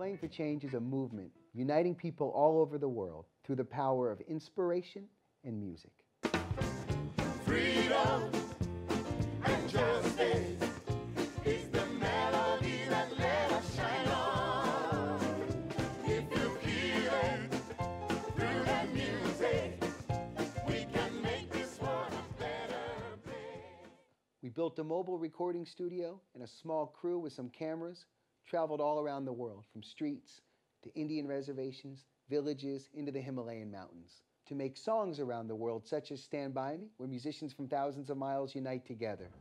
Playing for Change is a movement uniting people all over the world through the power of inspiration and music. Freedom and justice is the melody that let us shine on. If you feel it through the music, we can make this world a better place. We built a mobile recording studio and a small crew with some cameras, traveled all around the world, from streets to Indian reservations, villages, into the Himalayan mountains, to make songs around the world, such as Stand By Me, where musicians from thousands of miles unite together.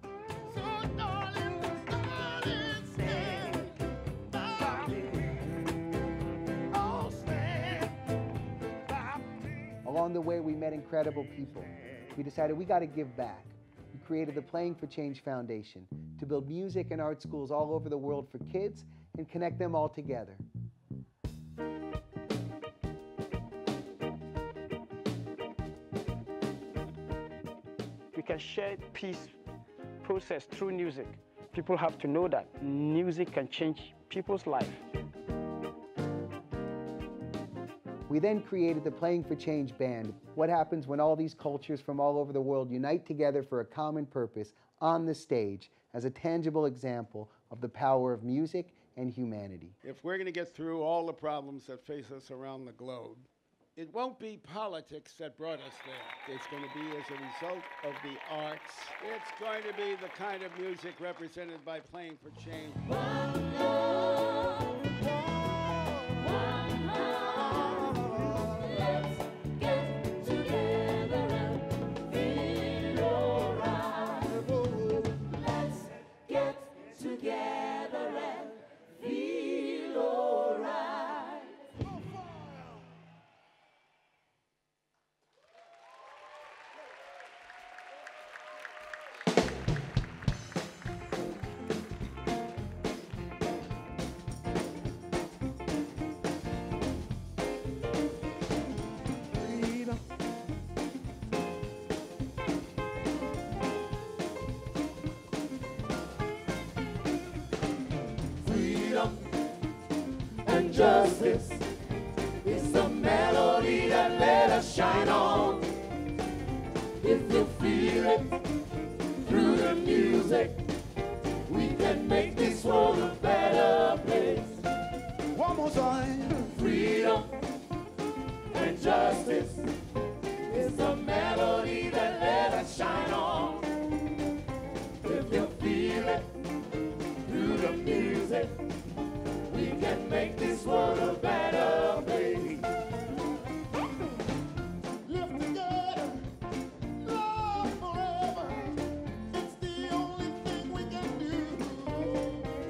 So darling, darling, stand by me. Oh, stand by me. Along the way, we met incredible people. We decided we got to give back. We created the Playing for Change Foundation to build music and art schools all over the world for kids and connect them all together. We can share peace process through music. People have to know that music can change people's life. We then created the Playing for Change band. What happens when all these cultures from all over the world unite together for a common purpose on the stage as a tangible example of the power of music and humanity. If we're going to get through all the problems that face us around the globe, it won't be politics that brought us there. It's going to be as a result of the arts. It's going to be the kind of music represented by Playing for Change. One love, one heart. Let's get together and feel alright. Let's get together and feel alright. Freedom and justice is the melody that let us shine on. If you feel it through the music, we can make this world a better place. One more time. Freedom and justice is the melody that let us shine on. If you feel it through the music, we can make this world a better place. Live together, love forever. It's the only thing we can do.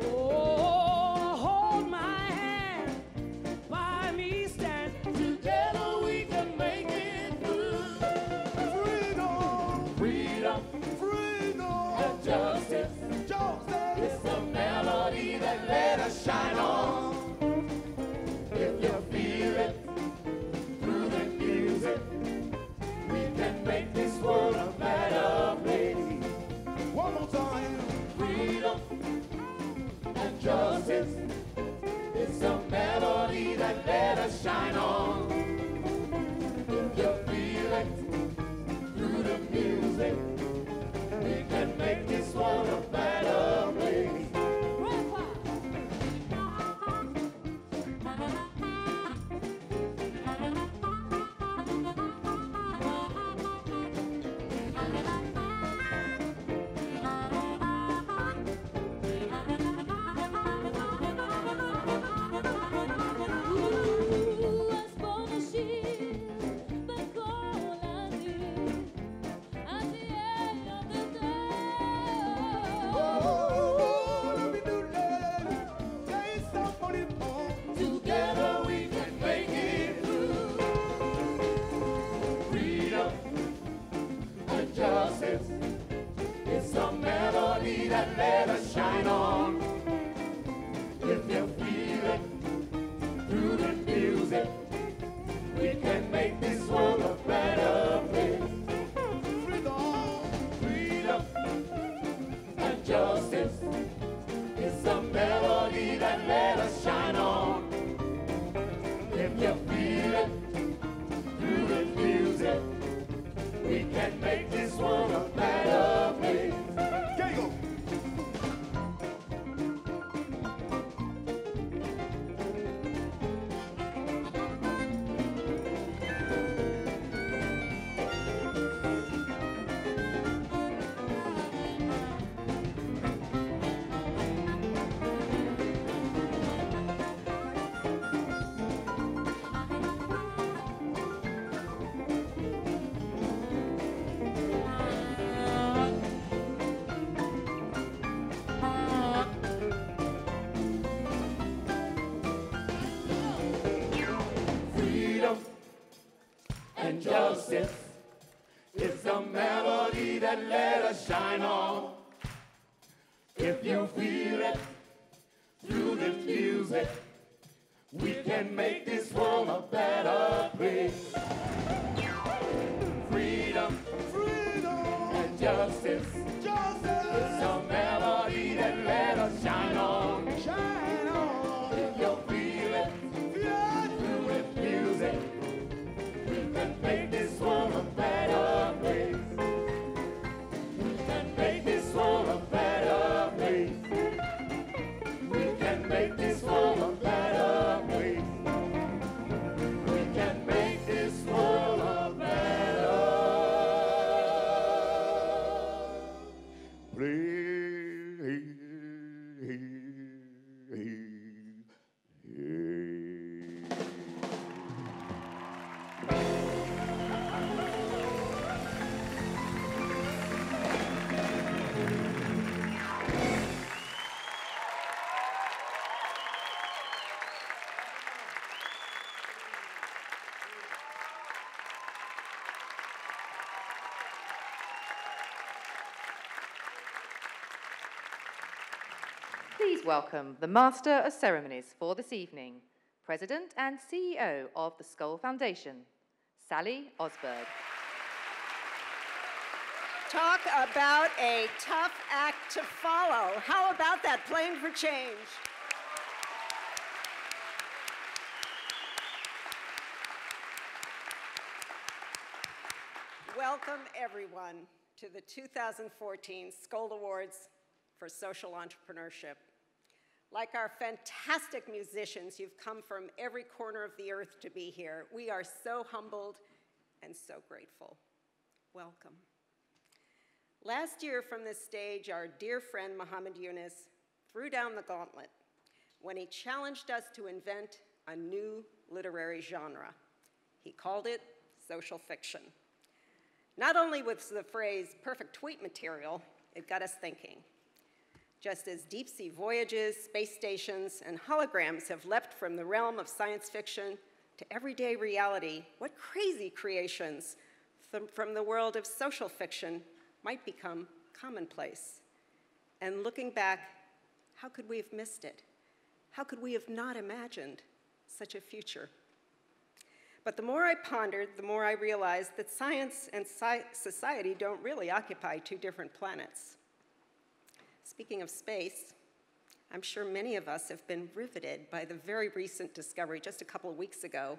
Oh, hold my hand, by me stand. Together we can make it through. Freedom, freedom, freedom, and justice. It's the melody that let us shine on. If you feel it through the music, we can make this world a better place. One more time. Freedom and justice. It's the melody that let us shine on. If you feel it through the music, we can make this world a better place. Ooh, justice. It's a melody that let us shine on. If you feel it through this music, we can make this world a better place. Freedom, freedom, and justice. Justice. It's a melody that let us shine on. Shine on. If you feel it through this music, we can make this world a better place. We can make this world a better place. We can make this world a better place. We can make this world a better place. Please welcome the Master of Ceremonies for this evening, President and CEO of the Skoll Foundation, Sally Osberg. Talk about a tough act to follow. How about that? Playing for change. Welcome, everyone, to the 2014 Skoll Awards for Social Entrepreneurship. Like our fantastic musicians, you've come from every corner of the earth to be here. We are so humbled and so grateful. Welcome. Last year from this stage, our dear friend Muhammad Yunus threw down the gauntlet when he challenged us to invent a new literary genre. He called it social fiction. Not only was the phrase perfect tweet material, it got us thinking. Just as deep-sea voyages, space stations, and holograms have leapt from the realm of science fiction to everyday reality, what crazy creations from the world of social fiction might become commonplace? And looking back, how could we have missed it? How could we have not imagined such a future? But the more I pondered, the more I realized that science and society don't really occupy two different planets. Speaking of space, I'm sure many of us have been riveted by the very recent discovery just a couple of weeks ago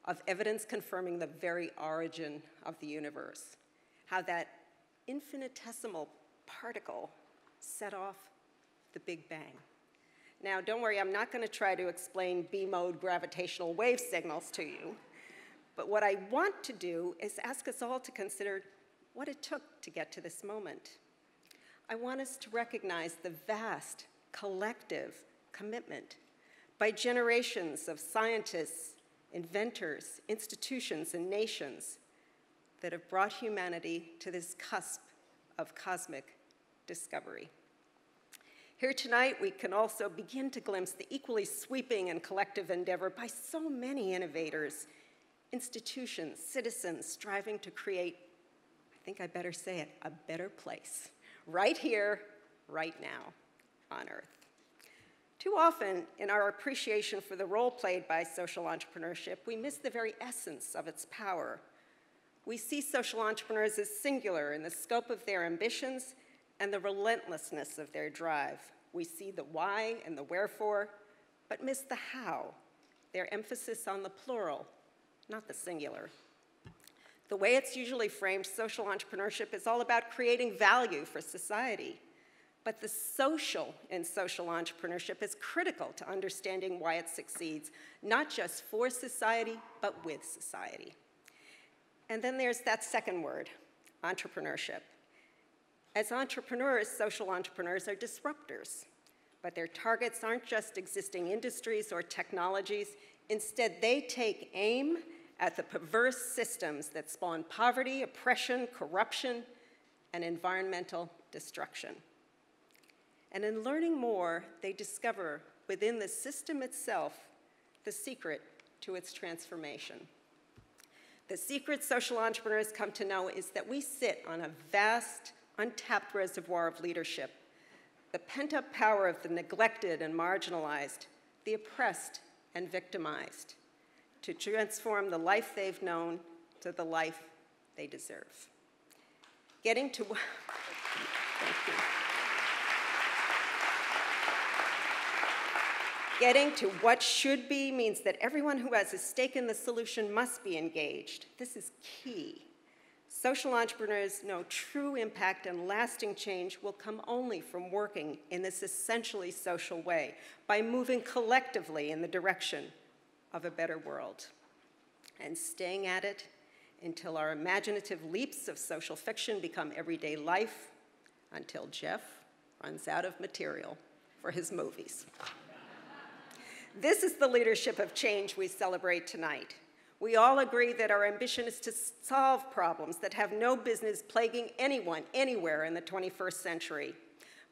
of evidence confirming the very origin of the universe, how that infinitesimal particle set off the Big Bang. Now, don't worry, I'm not going to try to explain B-mode gravitational wave signals to you, but what I want to do is ask us all to consider what it took to get to this moment. I want us to recognize the vast collective commitment by generations of scientists, inventors, institutions, and nations that have brought humanity to this cusp of cosmic discovery. Here tonight, we can also begin to glimpse the equally sweeping and collective endeavor by so many innovators, institutions, citizens striving to create, I think I better say it, a better place, right here, right now, on Earth. Too often, in our appreciation for the role played by social entrepreneurship, we miss the very essence of its power. We see social entrepreneurs as singular in the scope of their ambitions and the relentlessness of their drive. We see the why and the wherefore, but miss the how, their emphasis on the plural, not the singular. The way it's usually framed, social entrepreneurship is all about creating value for society. But the social in social entrepreneurship is critical to understanding why it succeeds, not just for society, but with society. And then there's that second word, entrepreneurship. As entrepreneurs, social entrepreneurs are disruptors, but their targets aren't just existing industries or technologies. Instead, they take aim at the perverse systems that spawn poverty, oppression, corruption, and environmental destruction. And in learning more, they discover within the system itself the secret to its transformation. The secret social entrepreneurs come to know is that we sit on a vast, untapped reservoir of leadership, the pent-up power of the neglected and marginalized, the oppressed and victimized, to transform the life they've known to the life they deserve. Getting to, thank you. Getting to what should be means that everyone who has a stake in the solution must be engaged. This is key. Social entrepreneurs know true impact and lasting change will come only from working in this essentially social way, by moving collectively in the direction of a better world, and staying at it until our imaginative leaps of social fiction become everyday life, until Jeff runs out of material for his movies. This is the leadership of change we celebrate tonight. We all agree that our ambition is to solve problems that have no business plaguing anyone, anywhere in the 21st century.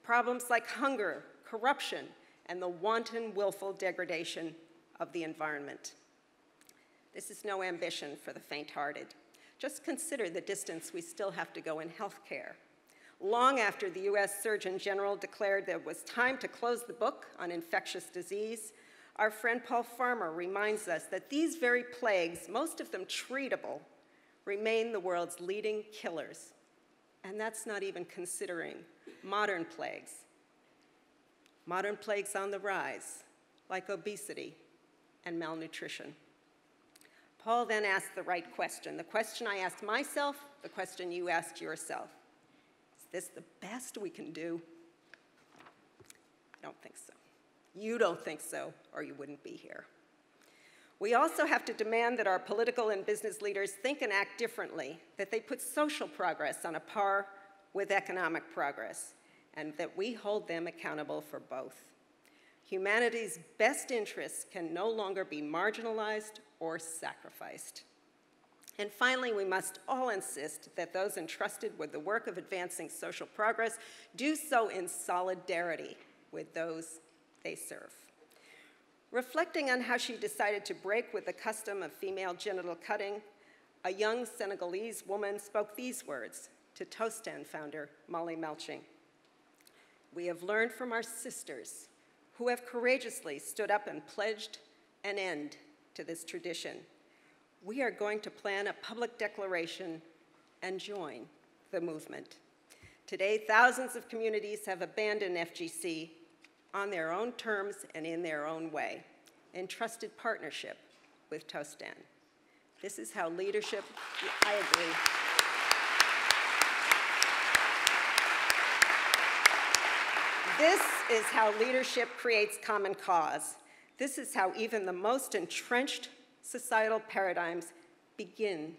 Problems like hunger, corruption, and the wanton, willful degradation of the environment. This is no ambition for the faint-hearted. Just consider the distance we still have to go in healthcare. Long after the US Surgeon General declared that it was time to close the book on infectious disease, our friend Paul Farmer reminds us that these very plagues, most of them treatable, remain the world's leading killers. And that's not even considering modern plagues. Modern plagues on the rise, like obesity and malnutrition. Paul then asked the right question, the question I asked myself, the question you asked yourself. Is this the best we can do? I don't think so. You don't think so, or you wouldn't be here. We also have to demand that our political and business leaders think and act differently, that they put social progress on a par with economic progress, and that we hold them accountable for both. Humanity's best interests can no longer be marginalized or sacrificed. And finally, we must all insist that those entrusted with the work of advancing social progress do so in solidarity with those they serve. Reflecting on how she decided to break with the custom of female genital cutting, a young Senegalese woman spoke these words to Tostan founder Molly Melching. We have learned from our sisters who have courageously stood up and pledged an end to this tradition. We are going to plan a public declaration and join the movement. Today, thousands of communities have abandoned FGC on their own terms and in their own way, in trusted partnership with Tostan. This is how leadership, I agree. This is how leadership creates common cause. This is how even the most entrenched societal paradigms begin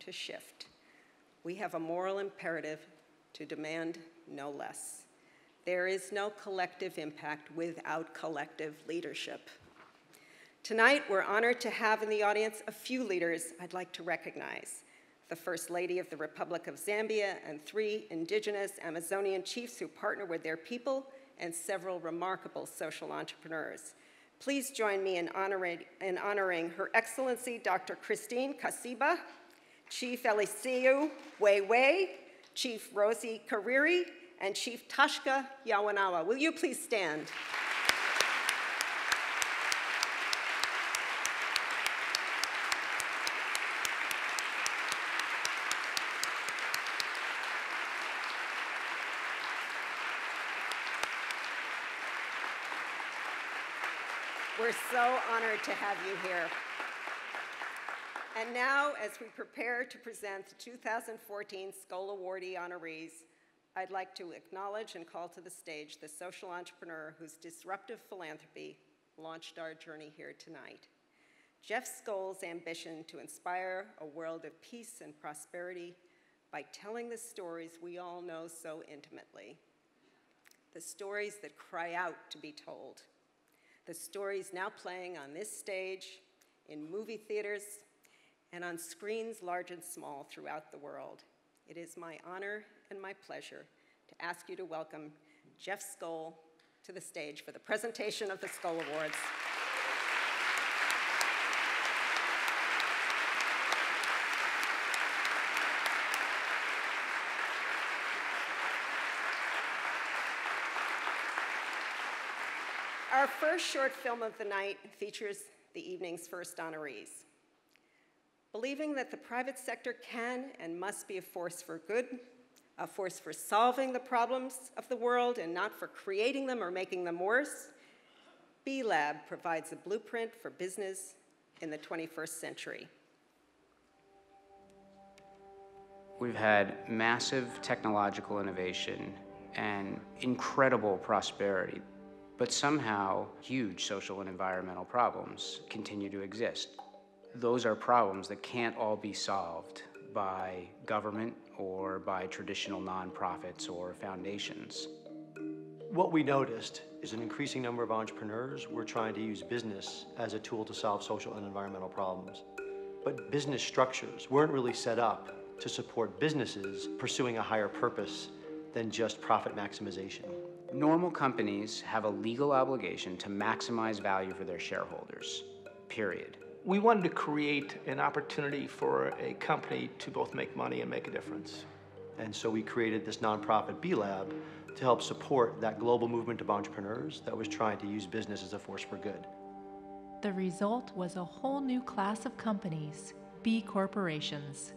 to shift. We have a moral imperative to demand no less. There is no collective impact without collective leadership. Tonight, we're honored to have in the audience a few leaders I'd like to recognize. The First Lady of the Republic of Zambia and 3 indigenous Amazonian chiefs who partner with their people, and several remarkable social entrepreneurs. Please join me in honoring Her Excellency Dr. Christine Kasiba, Chief Eliseu Wewe, Chief Rosie Kariri, and Chief Tashka Yawanawa. Will you please stand? We're so honored to have you here. And now, as we prepare to present the 2014 Skoll Awardee honorees, I'd like to acknowledge and call to the stage the social entrepreneur whose disruptive philanthropy launched our journey here tonight. Jeff Skoll's ambition to inspire a world of peace and prosperity by telling the stories we all know so intimately. The stories that cry out to be told. The stories now playing on this stage, in movie theaters, and on screens large and small throughout the world. It is my honor and my pleasure to ask you to welcome Jeff Skoll to the stage for the presentation of the Skoll Awards. Our first short film of the night features the evening's first honorees. Believing that the private sector can and must be a force for good, a force for solving the problems of the world and not for creating them or making them worse, B-Lab provides a blueprint for business in the 21st century. We've had massive technological innovation and incredible prosperity, but somehow huge social and environmental problems continue to exist. Those are problems that can't all be solved by government or by traditional nonprofits or foundations. What we noticed is an increasing number of entrepreneurs were trying to use business as a tool to solve social and environmental problems. But business structures weren't really set up to support businesses pursuing a higher purpose than just profit maximization. Normal companies have a legal obligation to maximize value for their shareholders, period. We wanted to create an opportunity for a company to both make money and make a difference. And so we created this nonprofit B-Lab to help support that global movement of entrepreneurs that was trying to use business as a force for good. The result was a whole new class of companies, B corporations.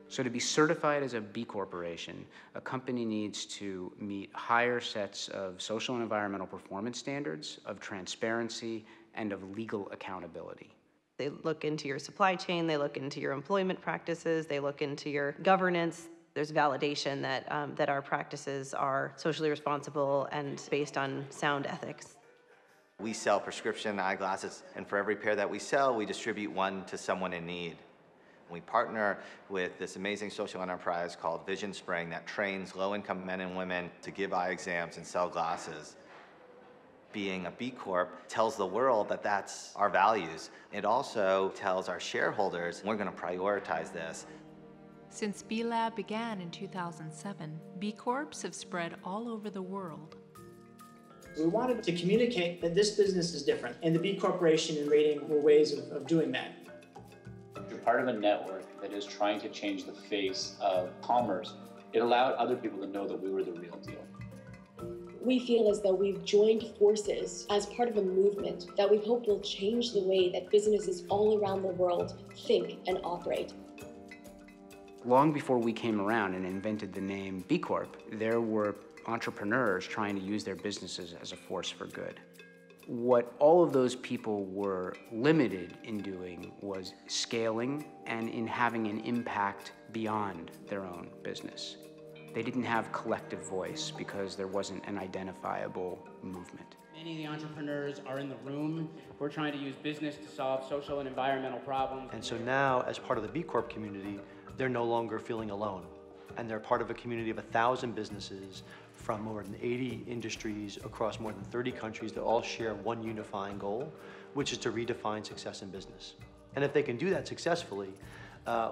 So to be certified as a B corporation, a company needs to meet higher sets of social and environmental performance standards, of transparency, and of legal accountability. They look into your supply chain, they look into your employment practices, they look into your governance. There's validation that, that our practices are socially responsible and based on sound ethics. We sell prescription eyeglasses, and for every pair that we sell, we distribute one to someone in need. We partner with this amazing social enterprise called Vision Spring that trains low-income men and women to give eye exams and sell glasses. Being a B Corp tells the world that that's our values. It also tells our shareholders we're going to prioritize this. Since B-Lab began in 2007, B Corps have spread all over the world. We wanted to communicate that this business is different, and the B Corporation and rating were ways of doing that. You're part of a network that is trying to change the face of commerce. It allowed other people to know that we were the real deal. We feel as though we've joined forces as part of a movement that we hope will change the way that businesses all around the world think and operate. Long before we came around and invented the name B Corp, there were entrepreneurs trying to use their businesses as a force for good. What all of those people were limited in doing was scaling and in having an impact beyond their own business. They didn't have collective voice because there wasn't an identifiable movement. Many of the entrepreneurs are in the room. We're trying to use business to solve social and environmental problems. And so now, as part of the B Corp community, they're no longer feeling alone. And they're part of a community of 1,000 businesses from more than 80 industries across more than 30 countries that all share one unifying goal, which is to redefine success in business. And if they can do that successfully,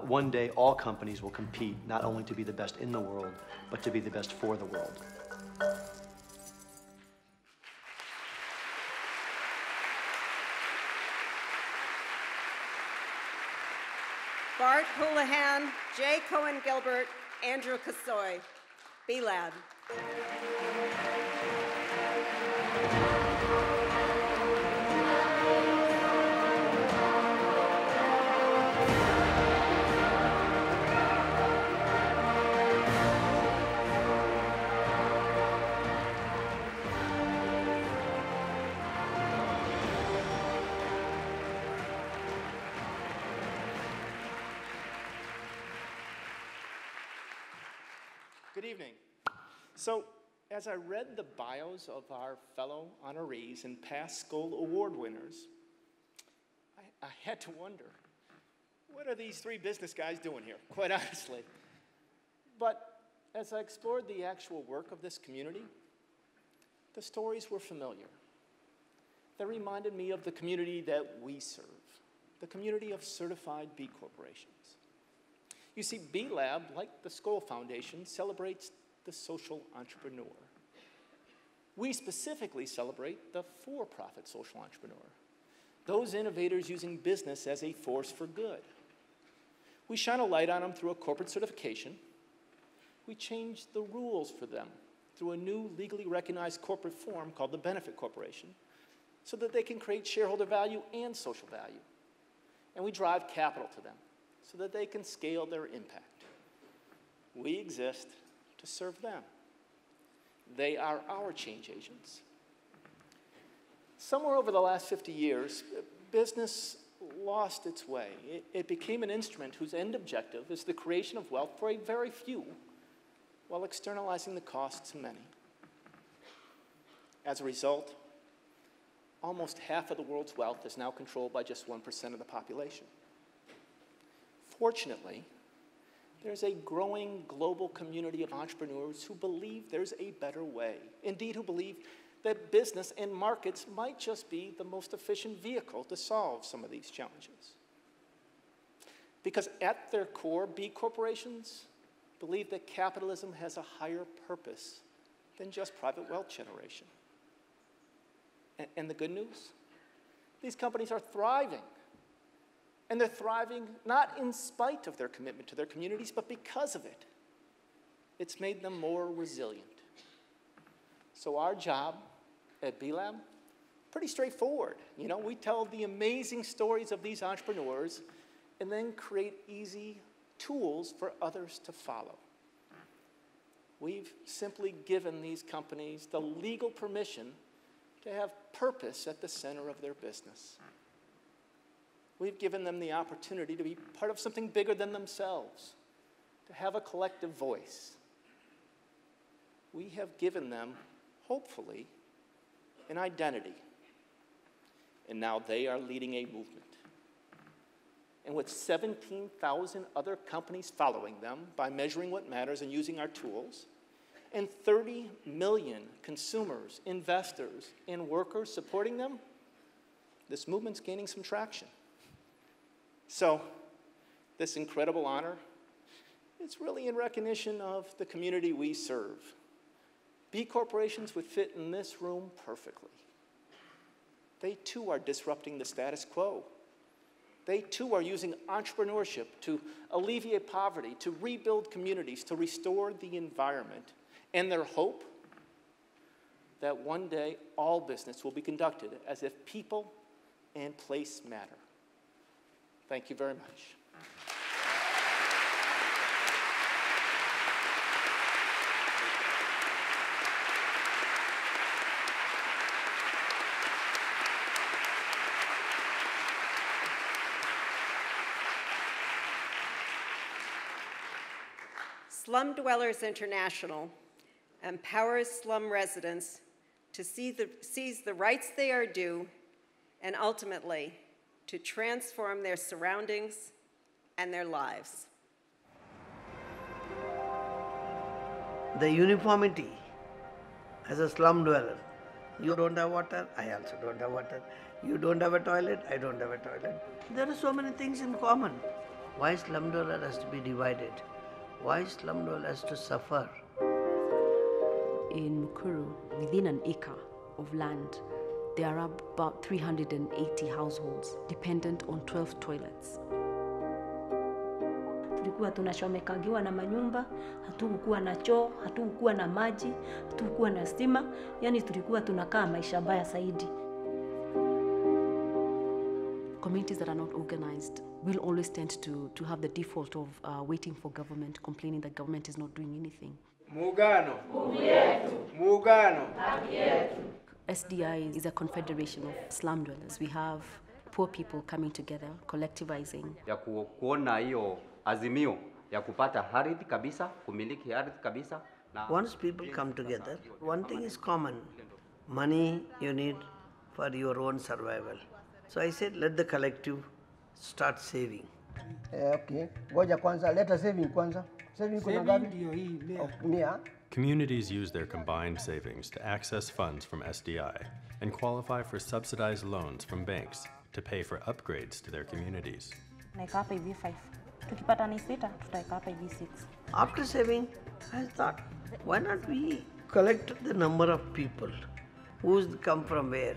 one day all companies will compete not only to be the best in the world, but to be the best for the world. Bart, Houlahan, J. Coen, Gilbert, Andrew Kassoy, B-Lab. Good evening. So, as I read the bios of our fellow honorees and past Skoll Award winners, I had to wonder, what are these three business guys doing here, quite honestly? But as I explored the actual work of this community, the stories were familiar. They reminded me of the community that we serve, the community of certified B corporations. You see, B-Lab, like the Skoll Foundation, celebrates the social entrepreneur. We specifically celebrate the for-profit social entrepreneur, those innovators using business as a force for good. We shine a light on them through a corporate certification. We change the rules for them through a new legally recognized corporate form called the Benefit Corporation. so that they can create shareholder value and social value. And we drive capital to them so that they can scale their impact. We exist to serve them. They are our change agents. Somewhere over the last 50 years, business lost its way. It became an instrument whose end objective is the creation of wealth for a very few, while externalizing the cost to many. As a result, almost half of the world's wealth is now controlled by just 1% of the population. Fortunately, there's a growing global community of entrepreneurs who believe there's a better way. Indeed, who believe that business and markets might just be the most efficient vehicle to solve some of these challenges. Because at their core, B corporations believe that capitalism has a higher purpose than just private wealth generation. And the good news? These companies are thriving. And they're thriving not in spite of their commitment to their communities, but because of it. It's made them more resilient. So our job at B-Lab, pretty straightforward. You know, we tell the amazing stories of these entrepreneurs and then create easy tools for others to follow. We've simply given these companies the legal permission to have purpose at the center of their business. We've given them the opportunity to be part of something bigger than themselves, to have a collective voice. We have given them, hopefully, an identity. And now they are leading a movement. And with 17,000 other companies following them by measuring what matters and using our tools, and 30 million consumers, investors, and workers supporting them, this movement's gaining some traction. So, this incredible honor, it's really in recognition of the community we serve. B corporations would fit in this room perfectly. They too are disrupting the status quo. They too are using entrepreneurship to alleviate poverty, to rebuild communities, to restore the environment. And their hope that one day all business will be conducted as if people and place matter. Thank you very much. Slum Dwellers International empowers slum residents to seize the rights they are due and ultimately to transform their surroundings and their lives. The uniformity as a slum dweller. You don't have water, I also don't have water. You don't have a toilet, I don't have a toilet. There are so many things in common. Why slum dweller has to be divided? Why slum dweller has to suffer? In Mukuru, within an acre of land, there are about 380 households dependent on 12 toilets. Tulikuwa tunashomekangiwa na manyumba, hatukukuwa na choo, hatukukuwa na maji, hatukukuwa na stima, yani tulikuwa tunakaa maisha mbaya zaidi. Communities that are not organized will always tend to have the default of waiting for government, complaining that government is not doing anything. Muungano. Muungano. SDI is a confederation of slum dwellers. We have poor people coming together, collectivizing. Ya kuona hiyo azimio ya kupata ardhi kabisa, kumiliki ardhi kabisa. Once people come together, one thing is common. Money you need for your own survival. So I said, let the collective start saving. Okay. Ngoja kwanza, leta saving kwanza. Saving kuna ngapi? Communities use their combined savings to access funds from SDI and qualify for subsidized loans from banks to pay for upgrades to their communities. After saving, I thought, why not we collect the number of people? Who's come from where?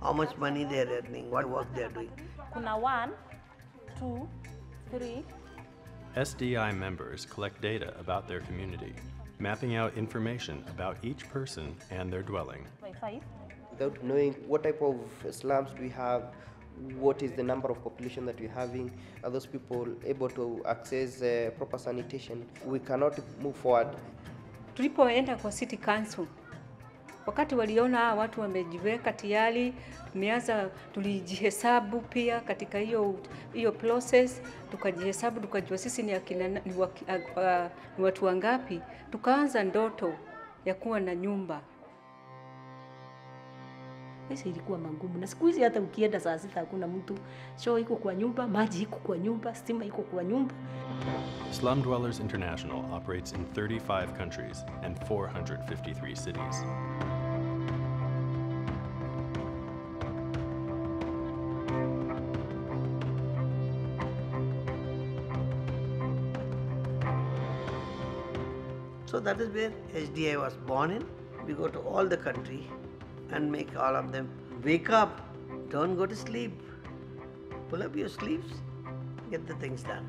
How much money they are earning? What work they are doing? Kuna 1, 2, 3. SDI members collect data about their community, mapping out information about each person and their dwelling. 5, without knowing what type of slums do we have, what is the number of population that we're having, are those people able to access proper sanitation, we cannot move forward. Tulipoenda kwa City Council, wakati waliona hawa watu wamejiweka tayari, tumeanza tulijihesabu pia katika hiyo process, tukajihesabu, tukajua sisi ni watu wangapi, tukaanza ndoto ya kuwa na nyumba. Maisha ilikuwa magumu, na siku hizi hata ukienda saa sita hakuna mtu, choo iko kwa nyumba, maji iko kwa nyumba, stima iko kwa nyumba. Slum Dwellers International operates in 35 countries and 453 cities. So that is where HDI was born in. We go to all the country and make all of them wake up, don't go to sleep, pull up your sleeves, get the things done.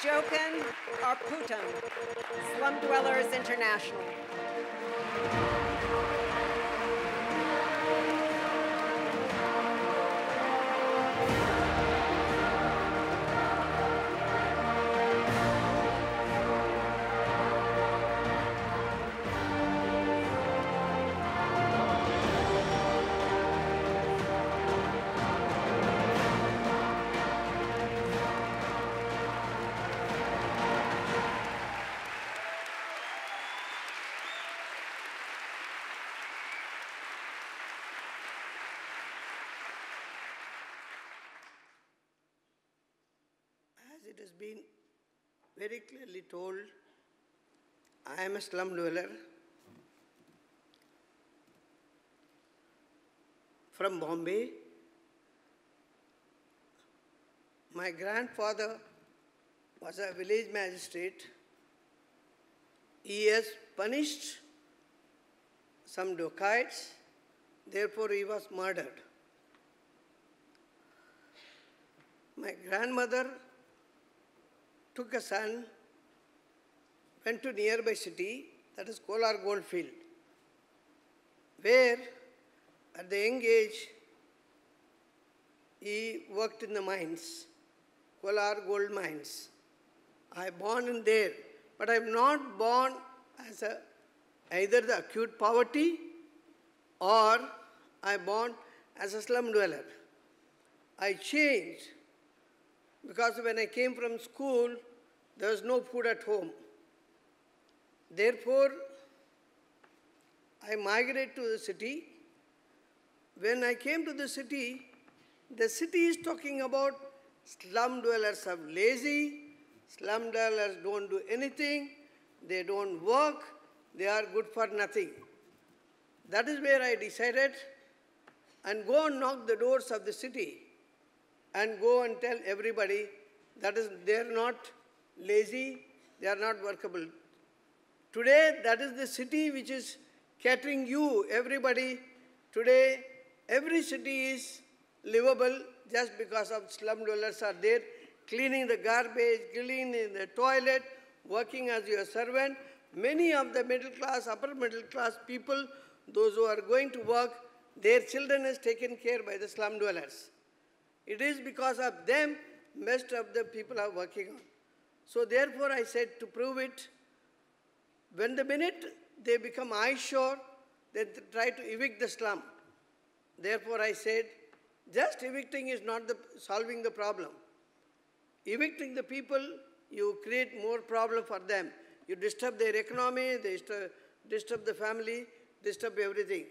Jockin, Arputham, Slum Dwellers International. It has been very clearly told, I am a slum dweller from Bombay. My grandfather was a village magistrate. He has punished some dacoits, therefore he was murdered. My grandmother took a son, went to nearby city, that is Kolar Goldfield, where at the young age he worked in the mines, Kolar gold mines. I born in there, but I am not born as either the acute poverty or I born as a slum dweller. I changed because when I came from school, there was no food at home. Therefore, I migrated to the city. When I came to the city is talking about slum dwellers are lazy, slum dwellers don't do anything, they don't work, they are good for nothing. That is where I decided and go and knock the doors of the city and go and tell everybody that is, they are not lazy, they are not workable. Today, that is the city which is catering you, everybody. Today, every city is livable just because of slum dwellers are there, cleaning the garbage, cleaning the toilet, working as your servant. Many of the middle class, upper middle class people, those who are going to work, their children is taken care by the slum dwellers. It is because of them most of the people are working on. So therefore I said to prove it, when the minute they become eyesore, they try to evict the slum. Therefore I said, just evicting is not solving the problem. Evicting the people, you create more problem for them. You disturb their economy, they disturb the family, disturb everything.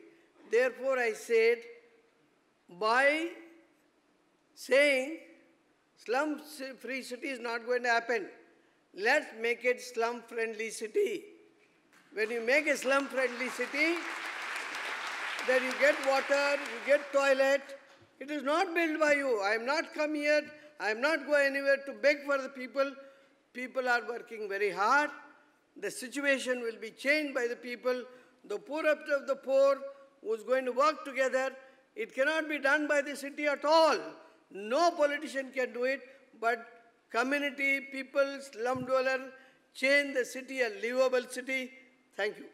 Therefore I said, by saying slum-free city is not going to happen, let's make it slum-friendly city. When you make a slum-friendly city, then you get water, you get toilet. It is not built by you. I am not come here, I am not going anywhere to beg for the people. People are working very hard. The situation will be changed by the people. The poorest of the poor who is going to work together It cannot be done by the city at all. No politician can do it, but community, people, slum dweller, change the city a livable city. Thank you.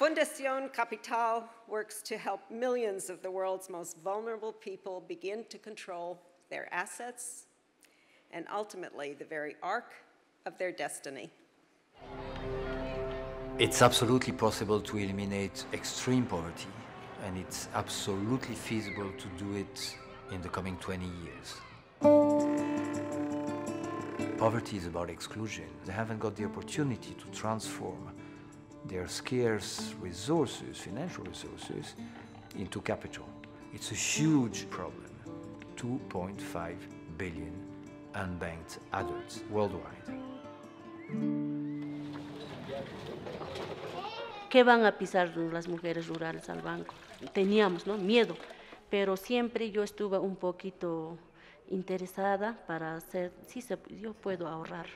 Fundación Capital works to help millions of the world's most vulnerable people begin to control their assets and ultimately the very arc of their destiny. It's absolutely possible to eliminate extreme poverty, and it's absolutely feasible to do it in the coming 20 years. Poverty is about exclusion. They haven't got the opportunity to transform their scarce resources, financial resources, into capital. It's a huge problem. 2.5 billion unbanked adults worldwide. ¿Qué van a pisar las mujeres rurales al banco? Teníamos, ¿no?, miedo, pero siempre yo estuve un poquito interesada para hacer, sí, yo puedo ahorrar.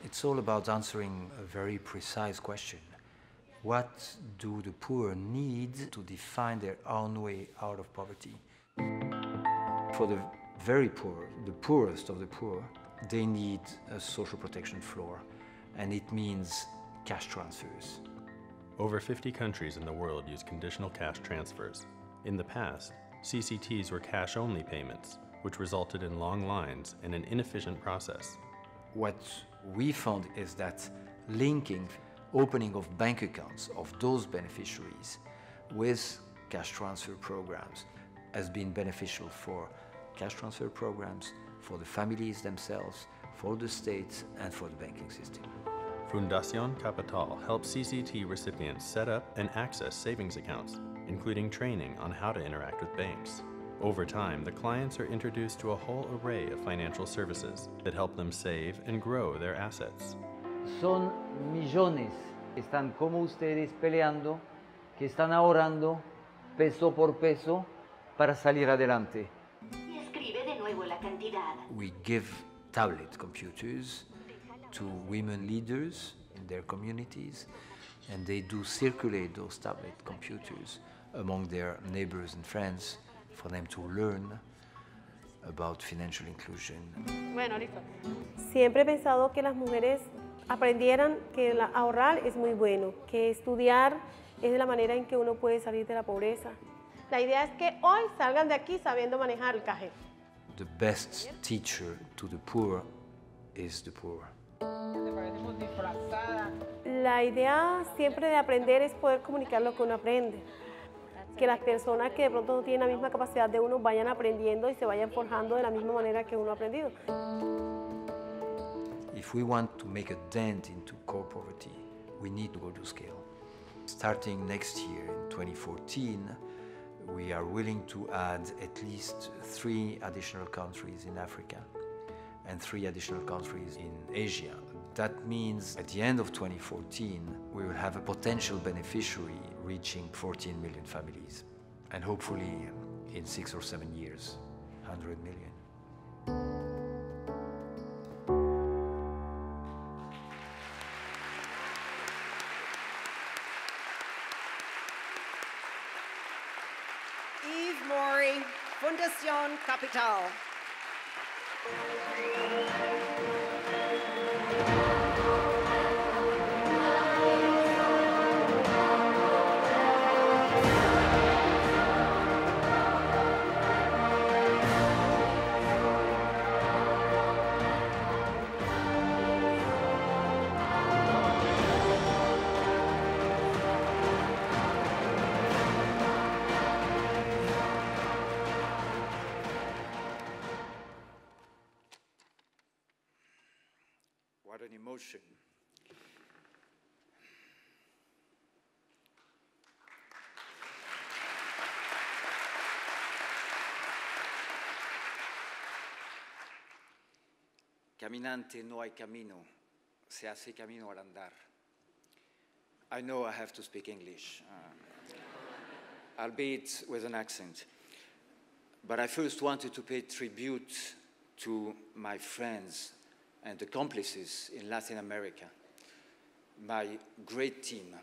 It's all about answering a very precise question. What do the poor need to define their own way out of poverty? For the very poor, the poorest of the poor, they need a social protection floor, and it means cash transfers. Over 50 countries in the world use conditional cash transfers. In the past, CCTs were cash-only payments, which resulted in long lines and an inefficient process. What we found is that linking opening of bank accounts of those beneficiaries with cash transfer programs has been beneficial for cash transfer programs, for the families themselves, for the state, and for the banking system. Fundación Capital helps CCT recipients set up and access savings accounts, including training on how to interact with banks. Over time, the clients are introduced to a whole array of financial services that help them save and grow their assets. Son millones que están como ustedes peleando, que están ahorrando peso por peso para salir adelante. Y escribe de nuevo la cantidad. We give tablet computers to women leaders in their communities, and they do circulate those tablet computers among their neighbors and friends for them to learn about financial inclusion. Bueno, listo. Siempre he pensado que las mujeres aprendieran que ahorrar es muy bueno, que estudiar es la manera en que uno puede salir de la pobreza. La idea es que hoy salgan de aquí sabiendo manejar el cajero. The best teacher to the poor is the poor. La idea siempre de aprender es poder comunicar lo que uno aprende. Que las personas que de pronto no tienen la misma capacidad de uno vayan aprendiendo y se vayan forjando de la misma manera que uno ha aprendido. If we want to make a dent into core poverty, we need to go to scale. Starting next year, in 2014, we are willing to add at least 3 additional countries in Africa and 3 additional countries in Asia. That means at the end of 2014, we will have a potential beneficiary reaching 14 million families. And hopefully, in 6 or 7 years, 100 million. Yves, Moury, Fundación Capital. What an emotion. Caminante no hay camino, se hace camino al andar. I know I have to speak English, albeit with an accent. But I first wanted to pay tribute to my friends and accomplices in Latin America, my great team,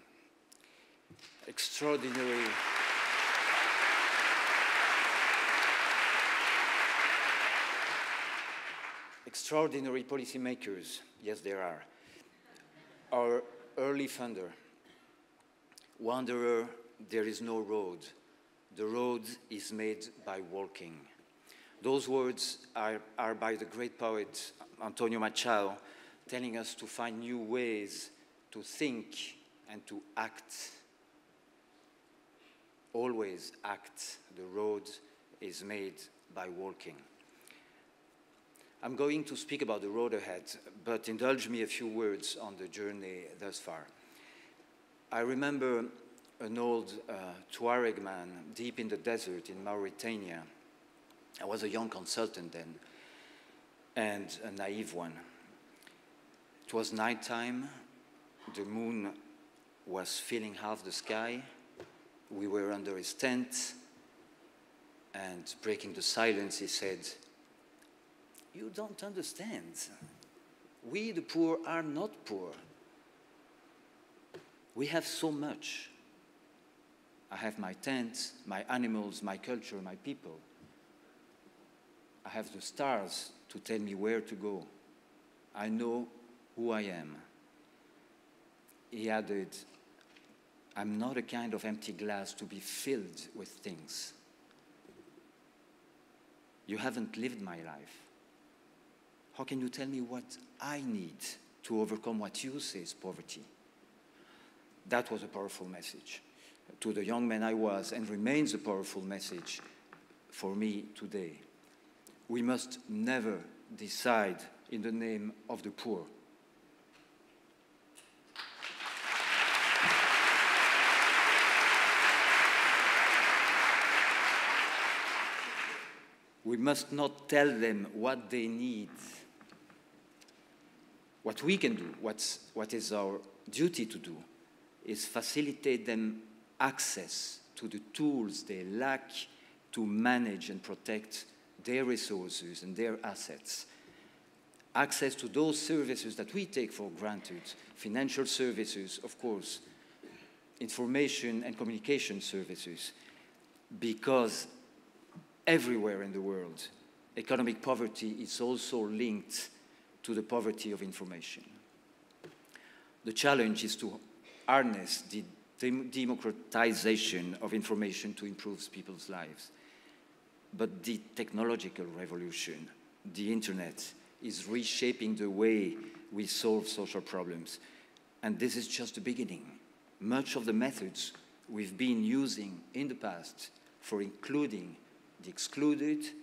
extraordinary policymakers, yes there are, our early funder, wanderer, there is no road. The road is made by walking. Those words are by the great poet Antonio Machado, telling us to find new ways to think and to act. Always act. The road is made by walking. I'm going to speak about the road ahead, but indulge me a few words on the journey thus far. I remember an old Tuareg man deep in the desert in Mauritania. I was a young consultant then, and a naive one. It was nighttime, the moon was filling half the sky, we were under his tent, and breaking the silence, he said, "You don't understand. We, the poor, are not poor. We have so much. I have my tent, my animals, my culture, my people. I have the stars to tell me where to go. I know who I am." He added, "I'm not a kind of empty glass to be filled with things. You haven't lived my life. How can you tell me what I need to overcome what you say is poverty?" That was a powerful message to the young man I was, and remains a powerful message for me today. We must never decide in the name of the poor. We must not tell them what they need. What we can do, what is our duty to do, is facilitate them access to the tools they lack to manage and protect their resources and their assets. Access to those services that we take for granted, financial services, of course, information and communication services, because everywhere in the world, economic poverty is also linked to the poverty of information. The challenge is to harness the democratization of information to improve people's lives. But the technological revolution, the internet, is reshaping the way we solve social problems. And this is just the beginning. Much of the methods we've been using in the past for including the excluded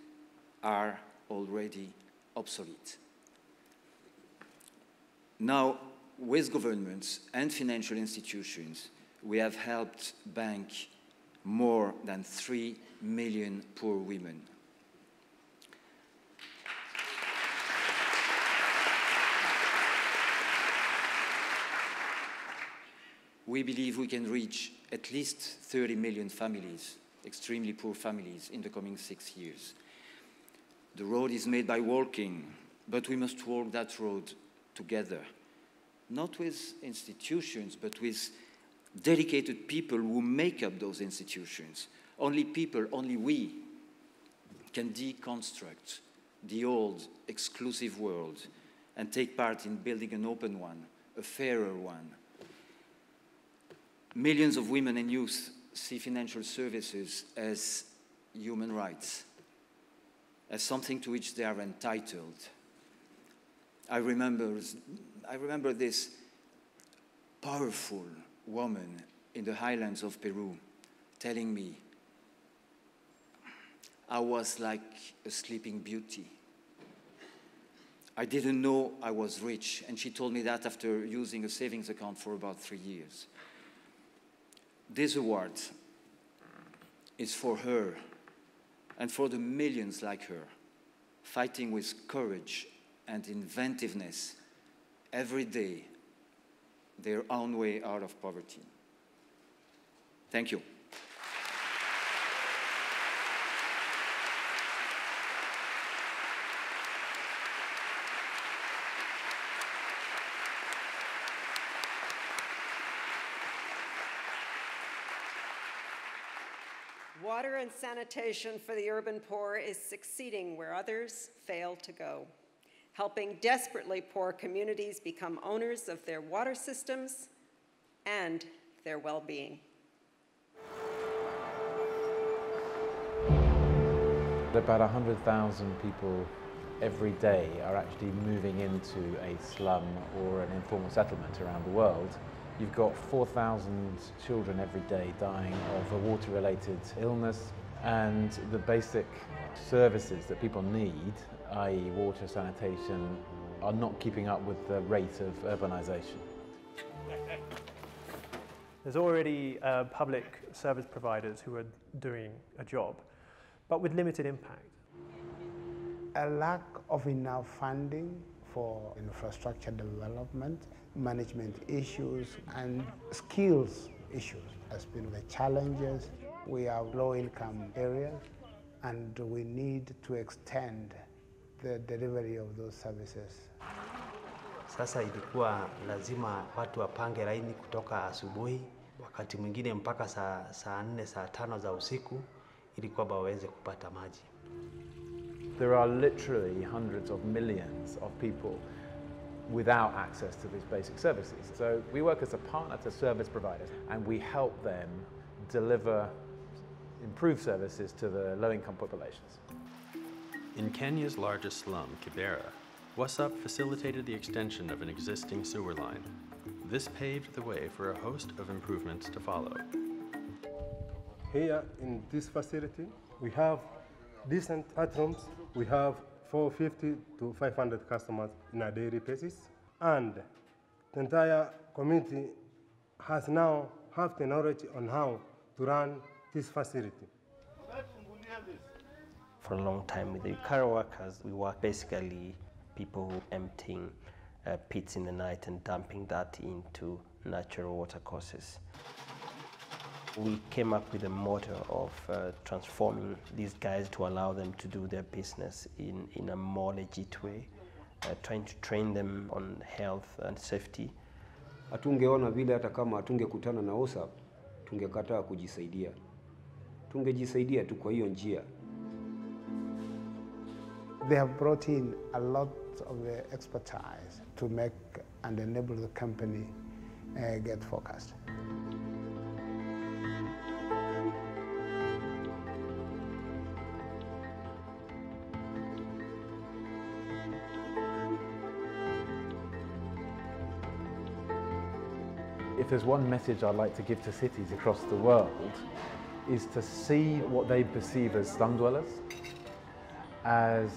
are already obsolete. Now, with governments and financial institutions, we have helped bank more than 3 million poor women. We believe we can reach at least 30 million families, extremely poor families, in the coming 6 years. The road is made by walking, but we must walk that road together, not with institutions, but with dedicated people who make up those institutions. Only people, only we, can deconstruct the old exclusive world and take part in building an open one, a fairer one. Millions of women and youth see financial services as human rights, as something to which they are entitled. I remember this powerful woman in the highlands of Peru telling me, I was like a sleeping beauty. I didn't know I was rich, and she told me that after using a savings account for about 3 years. This award is for her and for the millions like her, fighting with courage and inventiveness every day their own way out of poverty. Thank you. Water and sanitation for the urban poor is succeeding where others fail to go, helping desperately poor communities become owners of their water systems and their well-being. About 100,000 people every day are actually moving into a slum or an informal settlement around the world. You've got 4,000 children every day dying of a water-related illness, and the basic services that people need, i.e. water, sanitation, are not keeping up with the rate of urbanisation. There's already public service providers who are doing a job, but with limited impact. A lack of enough funding for infrastructure development, management issues, and skills issues has been the challenges. We have low-income areas, and we need to extend the delivery of those services. Sasa ilikuwa lazima watu wapange laini kutoka asubuhi, wakati mwingine mpaka saa 4, saa 5 za usiku, ili kwamba waweze kupata maji. There are literally hundreds of millions of people without access to these basic services. So we work as a partner to service providers, and we help them deliver improved services to the low-income populations. In Kenya's largest slum, Kibera, WhatsApp facilitated the extension of an existing sewer line. This paved the way for a host of improvements to follow. Here in this facility, we have decent bathrooms. We have 450 to 500 customers on a daily basis, and the entire community has now have the knowledge on how to run this facility. For a long time with the car workers, we work basically people emptying pits in the night and dumping that into natural water courses. We came up with a motto of transforming these guys to allow them to do their business in a more legit way, trying to train them on health and safety. Hatungeona vile hata kama hatungekutana na OSAP, tungekataa kujisaidia. Tungejisaidia tu kwa hiyo njia. They have brought in a lot of the expertise to make and enable the company get focused. If there's one message I'd like to give to cities across the world, is to see what they perceive as slum dwellers as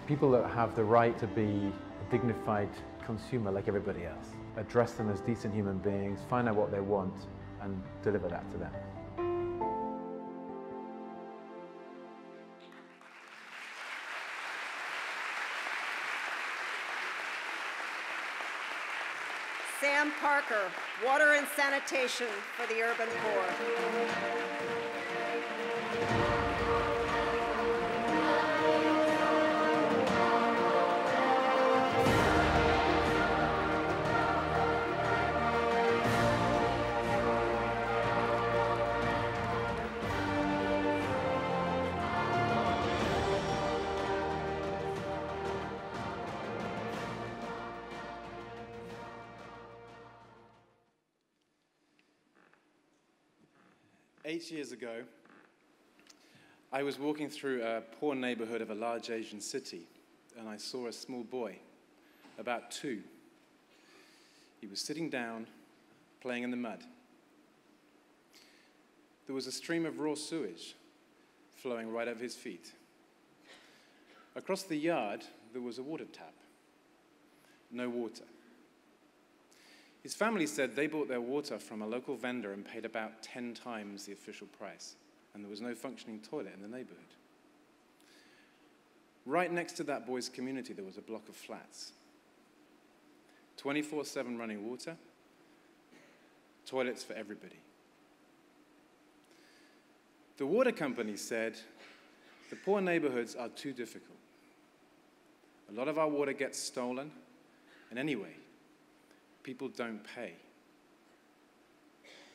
people that have the right to be a dignified consumer like everybody else. Address them as decent human beings, find out what they want, and deliver that to them. Sam Parker, Water and Sanitation for the Urban Poor. Eight years ago, I was walking through a poor neighborhood of a large Asian city, and I saw a small boy, about 2. He was sitting down, playing in the mud. There was a stream of raw sewage flowing right over his feet. Across the yard, there was a water tap. No water. His family said they bought their water from a local vendor and paid about 10 times the official price, and there was no functioning toilet in the neighborhood. Right next to that boy's community, there was a block of flats. 24/7 running water, toilets for everybody. The water company said, the poor neighborhoods are too difficult. A lot of our water gets stolen, and anyway, people don't pay.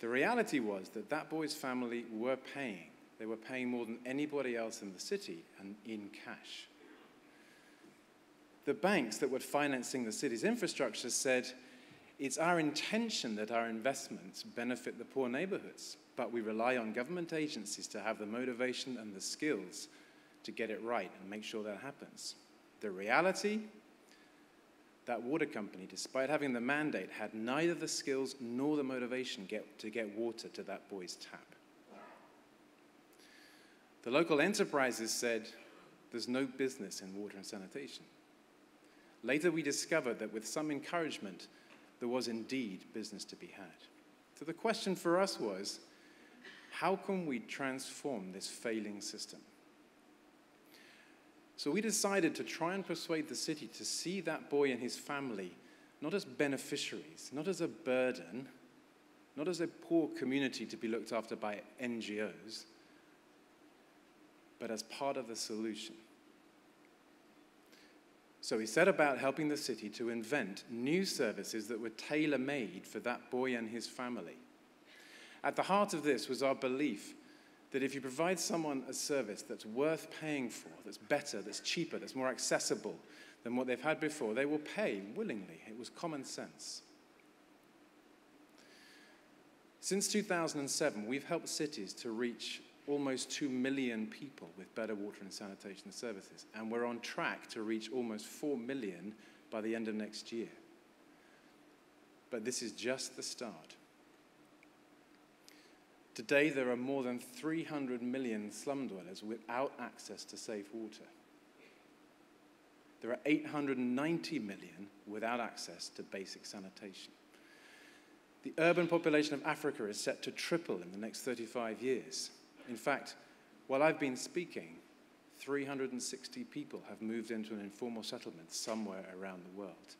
The reality was that that boy's family were paying. They were paying more than anybody else in the city, and in cash. The banks that were financing the city's infrastructure said, it's our intention that our investments benefit the poor neighborhoods, but we rely on government agencies to have the motivation and the skills to get it right and make sure that happens. The reality, that water company, despite having the mandate, had neither the skills nor the motivation to get water to that boy's tap. The local enterprises said, there's no business in water and sanitation. Later we discovered that with some encouragement, there was indeed business to be had. So the question for us was, how can we transform this failing system? So we decided to try and persuade the city to see that boy and his family not as beneficiaries, not as a burden, not as a poor community to be looked after by NGOs, but as part of the solution. So we set about helping the city to invent new services that were tailor-made for that boy and his family. At the heart of this was our belief that if you provide someone a service that's worth paying for, that's better, that's cheaper, that's more accessible than what they've had before, they will pay willingly. It was common sense. Since 2007, we've helped cities to reach almost 2 million people with better water and sanitation services, and we're on track to reach almost 4 million by the end of next year. But this is just the start. Today, there are more than 300 million slum dwellers without access to safe water. There are 890 million without access to basic sanitation. The urban population of Africa is set to triple in the next 35 years. In fact, while I've been speaking, 360 people have moved into an informal settlement somewhere around the world.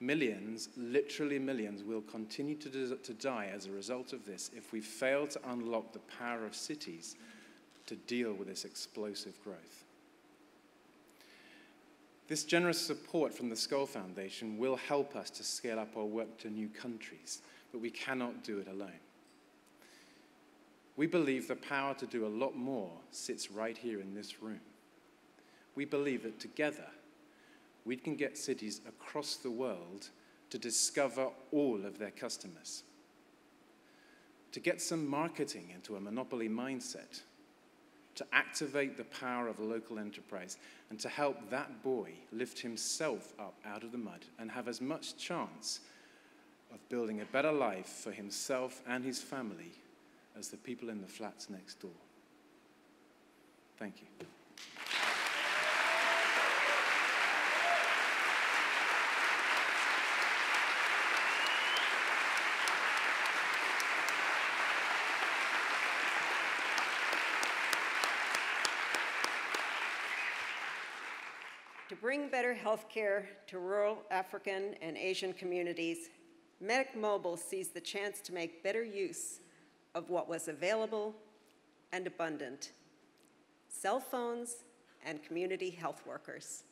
Millions, literally millions, will continue to die as a result of this if we fail to unlock the power of cities to deal with this explosive growth. This generous support from the Skoll Foundation will help us to scale up our work to new countries, but we cannot do it alone. We believe the power to do a lot more sits right here in this room. We believe that together, we can get cities across the world to discover all of their customers, to get some marketing into a monopoly mindset, to activate the power of local enterprise, and to help that boy lift himself up out of the mud and have as much chance of building a better life for himself and his family as the people in the flats next door. Thank you. To bring better health care to rural African and Asian communities, Medic Mobile seized the chance to make better use of what was available and abundant: cell phones and community health workers.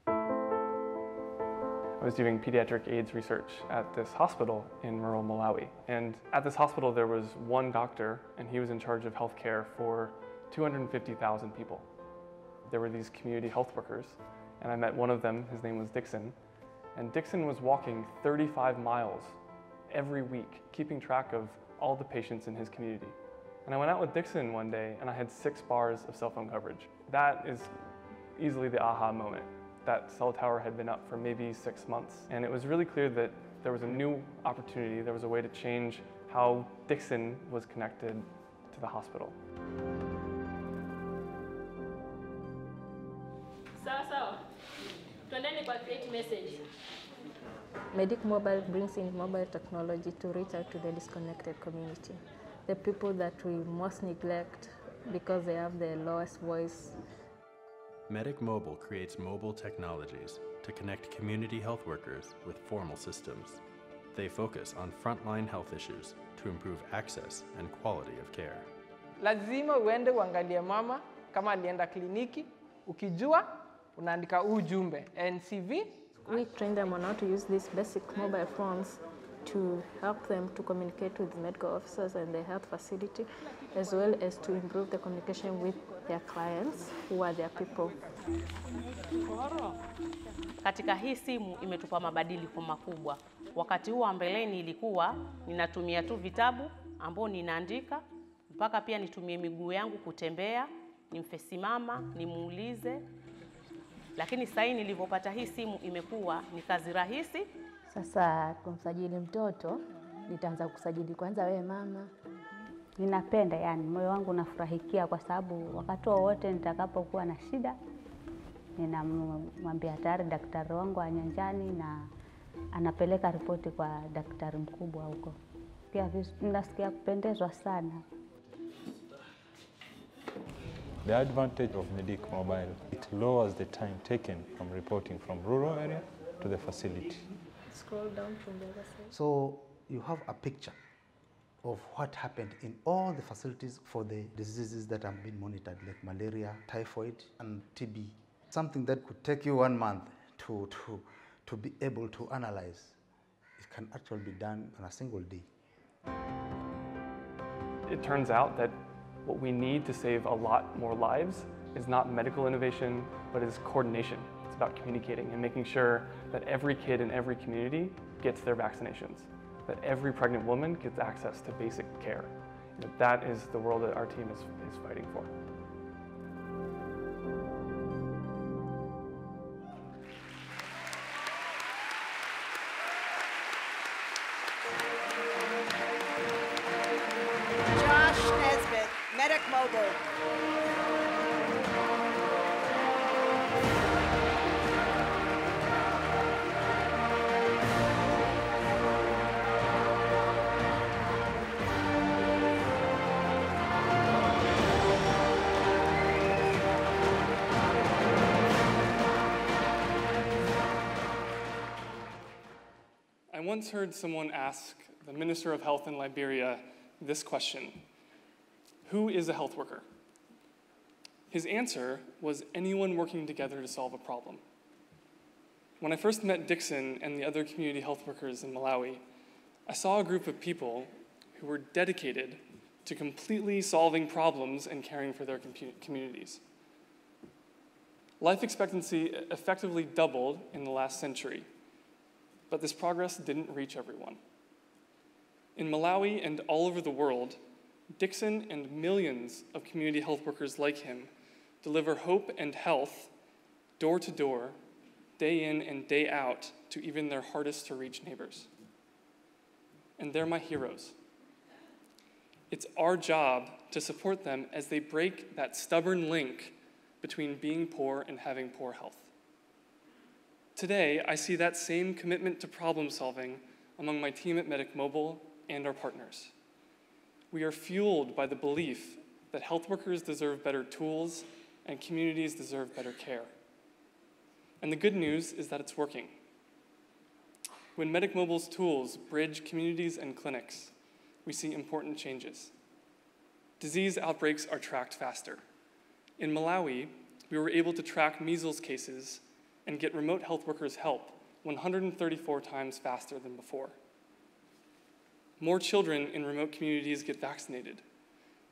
I was doing pediatric AIDS research at this hospital in rural Malawi. And at this hospital, there was one doctor, and he was in charge of healthcare for 250,000 people. There were these community health workers, and I met one of them. His name was Dixon. And Dixon was walking 35 miles every week, keeping track of all the patients in his community. And I went out with Dixon one day, and I had 6 bars of cell phone coverage. That is easily the aha moment. That cell tower had been up for maybe 6 months, and it was really clear that there was a new opportunity, there was a way to change how Dixon was connected to the hospital. Medic Mobile brings in mobile technology to reach out to the disconnected community, the people that we most neglect because they have the lowest voice. Medic Mobile creates mobile technologies to connect community health workers with formal systems. They focus on frontline health issues to improve access and quality of care. Lazima uende uangalie mama kama alienda kliniki, ukijua unaandika ujumbe NCV. We train them on how to use these basic mobile phones to help them to communicate with medical officers and the health facility, as well as to improve the communication with their clients, who are their people. Katika hii simu imetupa mabadiliko makubwa. Wakati huo mbeleni ilikuwa ninatumia tu vitabu ambao ninaandika, mpaka pia nitumie miguu yangu kutembea, nimfesimama, nimuulize. Lakini sasa nilipopata hii simu imekuwa ni kazi rahisi. Sasa kumsajili mtoto, nitaanza kusajili kwanza wewe mama. Ninapenda, yani moyo wangu unafurahikia kwa sababu wakati wote nitakapokuwa na shida ninamwambia tayari daktari wangu wa nyanjani na anapeleka ripoti kwa daktari mkubwa huko. Pia nasikia kupendezwa sana. The advantage of Medic Mobile, it lowers the time taken from reporting from rural area to the facility. Scroll down from the other side. So you have a picture of what happened in all the facilities for the diseases that have been monitored, like malaria, typhoid, and TB. Something that could take you 1 month to be able to analyze, it can actually be done on a single day. It turns out that what we need to save a lot more lives is not medical innovation, but is coordination. It's about communicating and making sure that every kid in every community gets their vaccinations, that every pregnant woman gets access to basic care. That is the world that our team is fighting for. Nesbit, Medic Mobile. I once heard someone ask the Minister of Health in Liberia this question: who is a health worker? His answer was anyone working together to solve a problem. When I first met Dixon and the other community health workers in Malawi, I saw a group of people who were dedicated to completely solving problems and caring for their communities. Life expectancy effectively doubled in the last century, but this progress didn't reach everyone. In Malawi and all over the world, Dixon and millions of community health workers like him deliver hope and health door to door, day in and day out, to even their hardest to reach neighbors. And they're my heroes. It's our job to support them as they break that stubborn link between being poor and having poor health. Today, I see that same commitment to problem solving among my team at Medic Mobile and our partners. We are fueled by the belief that health workers deserve better tools and communities deserve better care. And the good news is that it's working. When Medic Mobile's tools bridge communities and clinics, we see important changes. Disease outbreaks are tracked faster. In Malawi, we were able to track measles cases and get remote health workers help 134 times faster than before. More children in remote communities get vaccinated.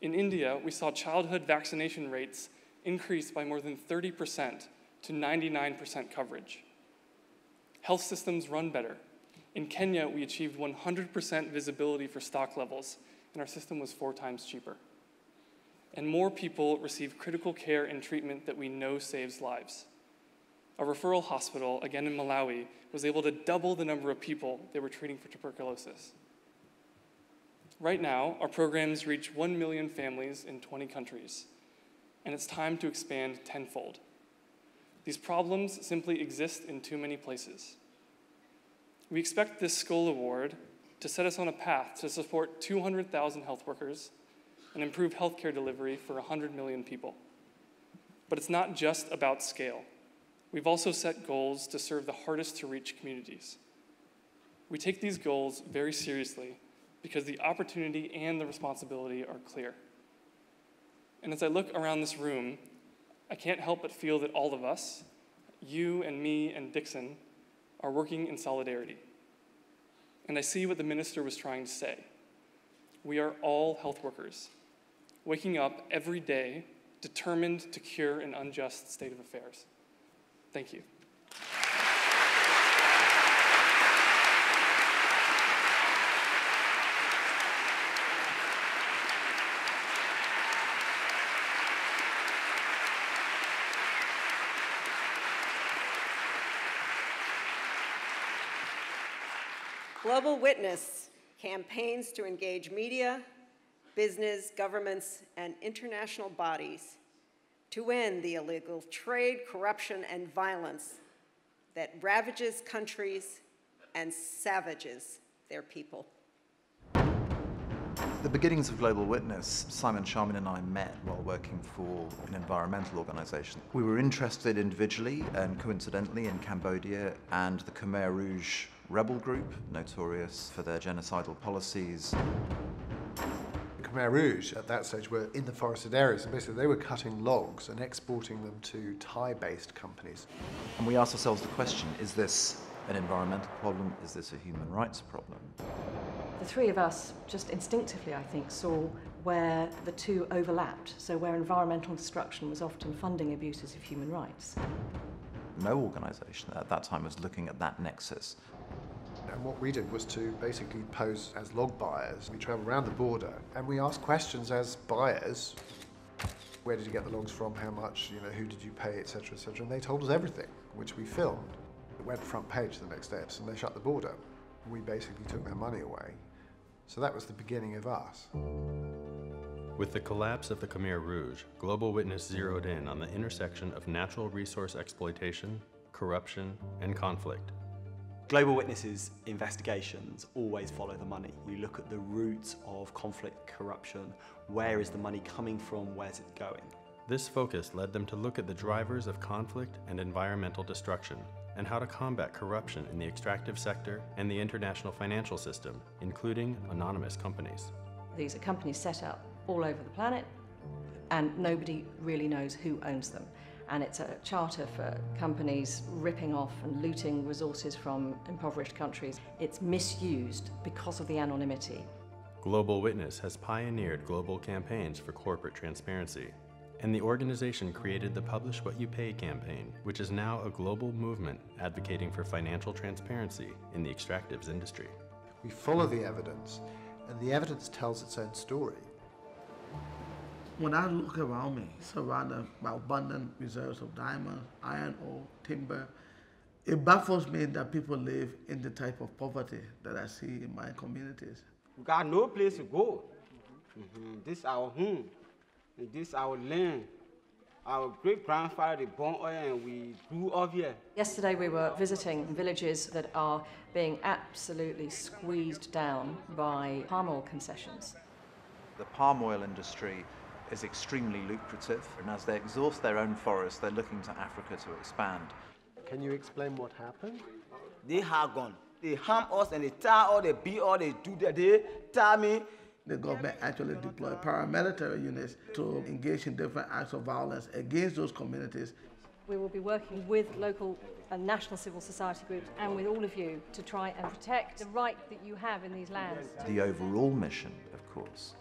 In India, we saw childhood vaccination rates increase by more than 30% to 99% coverage. Health systems run better. In Kenya, we achieved 100% visibility for stock levels, and our system was 4 times cheaper. And more people receive critical care and treatment that we know saves lives. A referral hospital, again in Malawi, was able to double the number of people they were treating for tuberculosis. Right now, our programs reach 1 million families in 20 countries, and it's time to expand tenfold. These problems simply exist in too many places. We expect this Skoll Award to set us on a path to support 200,000 health workers and improve healthcare delivery for 100 million people. But it's not just about scale. We've also set goals to serve the hardest to reach communities. We take these goals very seriously because the opportunity and the responsibility are clear. And as I look around this room, I can't help but feel that all of us, you and me and Dixon, are working in solidarity. And I see what the minister was trying to say. We are all health workers, waking up every day determined to cure an unjust state of affairs. Thank you. Global Witness campaigns to engage media, business, governments, and international bodies to end the illegal trade, corruption, and violence that ravages countries and savages their people. The beginnings of Global Witness, Simon, Charmian and I met while working for an environmental organisation. We were interested individually and coincidentally in Cambodia and the Khmer Rouge rebel group, notorious for their genocidal policies. The Khmer Rouge at that stage were in the forested areas, and basically they were cutting logs and exporting them to Thai-based companies. And we asked ourselves the question, is this an environmental problem? Is this a human rights problem? The three of us just instinctively, I think, saw where the two overlapped, so where environmental destruction was often funding abuses of human rights. No organisation at that time was looking at that nexus. And what we did was to basically pose as log buyers. We travelled around the border and we asked questions as buyers. Where did you get the logs from? How much? You know, who did you pay, etc., etc. And they told us everything, which we filmed. It went front page the next day, and they shut the border. We basically took their money away. So that was the beginning of us. With the collapse of the Khmer Rouge, Global Witness zeroed in on the intersection of natural resource exploitation, corruption, and conflict. Global Witness's investigations always follow the money. We look at the roots of conflict, corruption, where is the money coming from, where's it going? This focus led them to look at the drivers of conflict and environmental destruction, and how to combat corruption in the extractive sector and the international financial system, including anonymous companies. These are companies set up all over the planet, and nobody really knows who owns them. And it's a charter for companies ripping off and looting resources from impoverished countries. It's misused because of the anonymity. Global Witness has pioneered global campaigns for corporate transparency, and the organization created the Publish What You Pay campaign, which is now a global movement advocating for financial transparency in the extractives industry. We follow the evidence, and the evidence tells its own story. When I look around me, surrounded by abundant reserves of diamonds, iron ore, timber, it baffles me that people live in the type of poverty that I see in my communities. We got no place to go. This is our home. This is our land. Our great-grandfather, they born here and we grew up here. Yesterday we were visiting villages that are being absolutely squeezed down by palm oil concessions. The palm oil industry is extremely lucrative, and as they exhaust their own forests, they're looking to Africa to expand. Can you explain what happened? They have gone. They harm us and they tie all, they beat all, they do that, they tie me. The government actually deployed paramilitary units to engage in different acts of violence against those communities. We will be working with local and national civil society groups and with all of you to try and protect the right that you have in these lands. The overall mission, of course,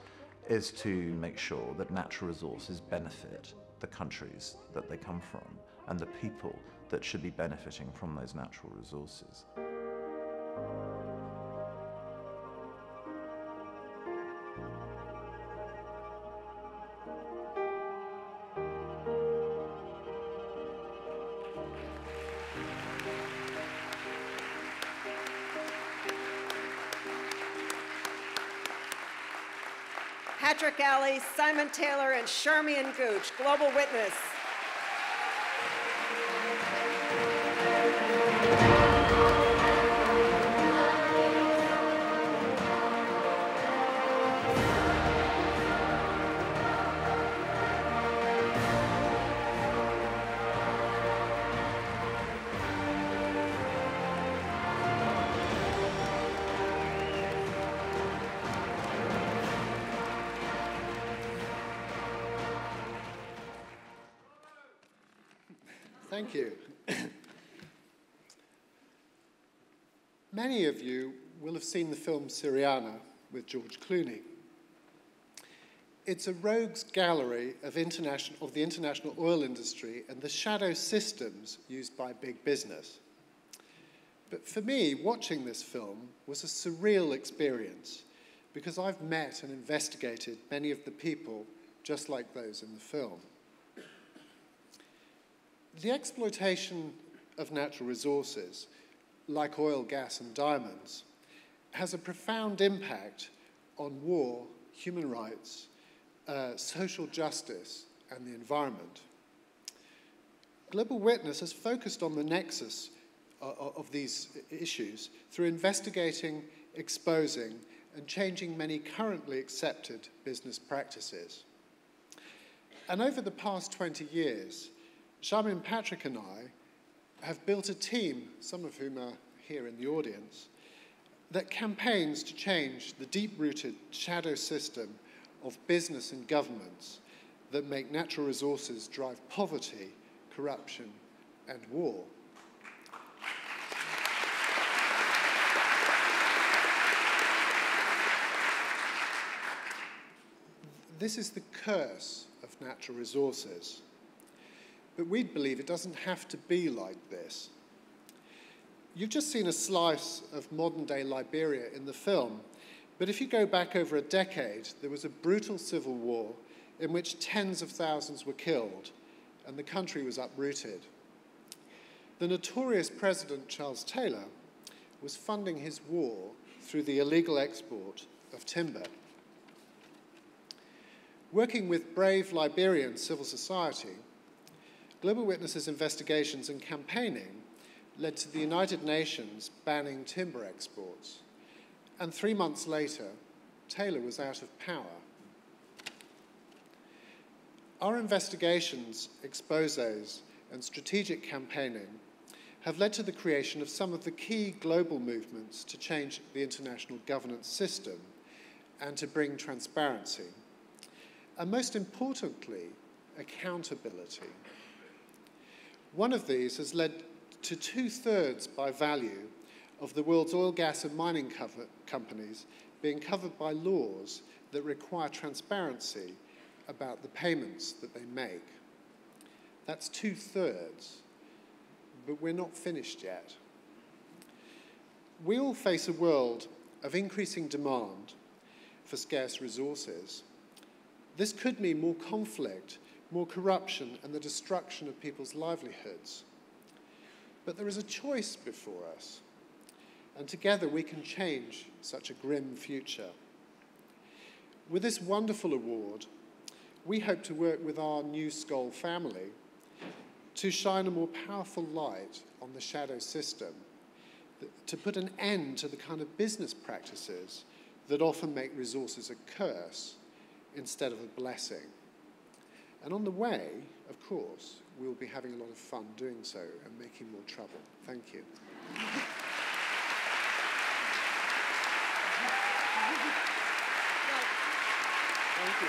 is to make sure that natural resources benefit the countries that they come from and the people that should be benefiting from those natural resources. Patrick Alley, Simon Taylor, and Charmian Gooch, Global Witness. Thank you. Many of you will have seen the film Syriana with George Clooney. It's a rogues gallery of the international oil industry and the shadow systems used by big business. But for me, watching this film was a surreal experience because I've met and investigated many of the people just like those in the film. The exploitation of natural resources, like oil, gas, and diamonds, has a profound impact on war, human rights, social justice, and the environment. Global Witness has focused on the nexus of these issues through investigating, exposing, and changing many currently accepted business practices. And over the past 20 years, Charmian, Patrick, and I have built a team, some of whom are here in the audience, that campaigns to change the deep-rooted shadow system of business and governments that make natural resources drive poverty, corruption, and war. This is the curse of natural resources. But we believe it doesn't have to be like this. You've just seen a slice of modern-day Liberia in the film, but if you go back over a decade, there was a brutal civil war in which tens of thousands were killed, and the country was uprooted. The notorious President Charles Taylor was funding his war through the illegal export of timber. Working with brave Liberian civil society, Global Witness's investigations and campaigning led to the United Nations banning timber exports. And 3 months later, Taylor was out of power. Our investigations, exposés, and strategic campaigning have led to the creation of some of the key global movements to change the international governance system and to bring transparency. And most importantly, accountability. One of these has led to 2/3 by value of the world's oil, gas, and mining companies being covered by laws that require transparency about the payments that they make. That's 2/3, but we're not finished yet. We all face a world of increasing demand for scarce resources. This could mean more conflict, more corruption, and the destruction of people's livelihoods. But there is a choice before us, and together we can change such a grim future. With this wonderful award, we hope to work with our new Skoll family to shine a more powerful light on the shadow system, to put an end to the kind of business practices that often make resources a curse instead of a blessing. And on the way, of course, we'll be having a lot of fun doing so and making more trouble. Thank you. Thank you.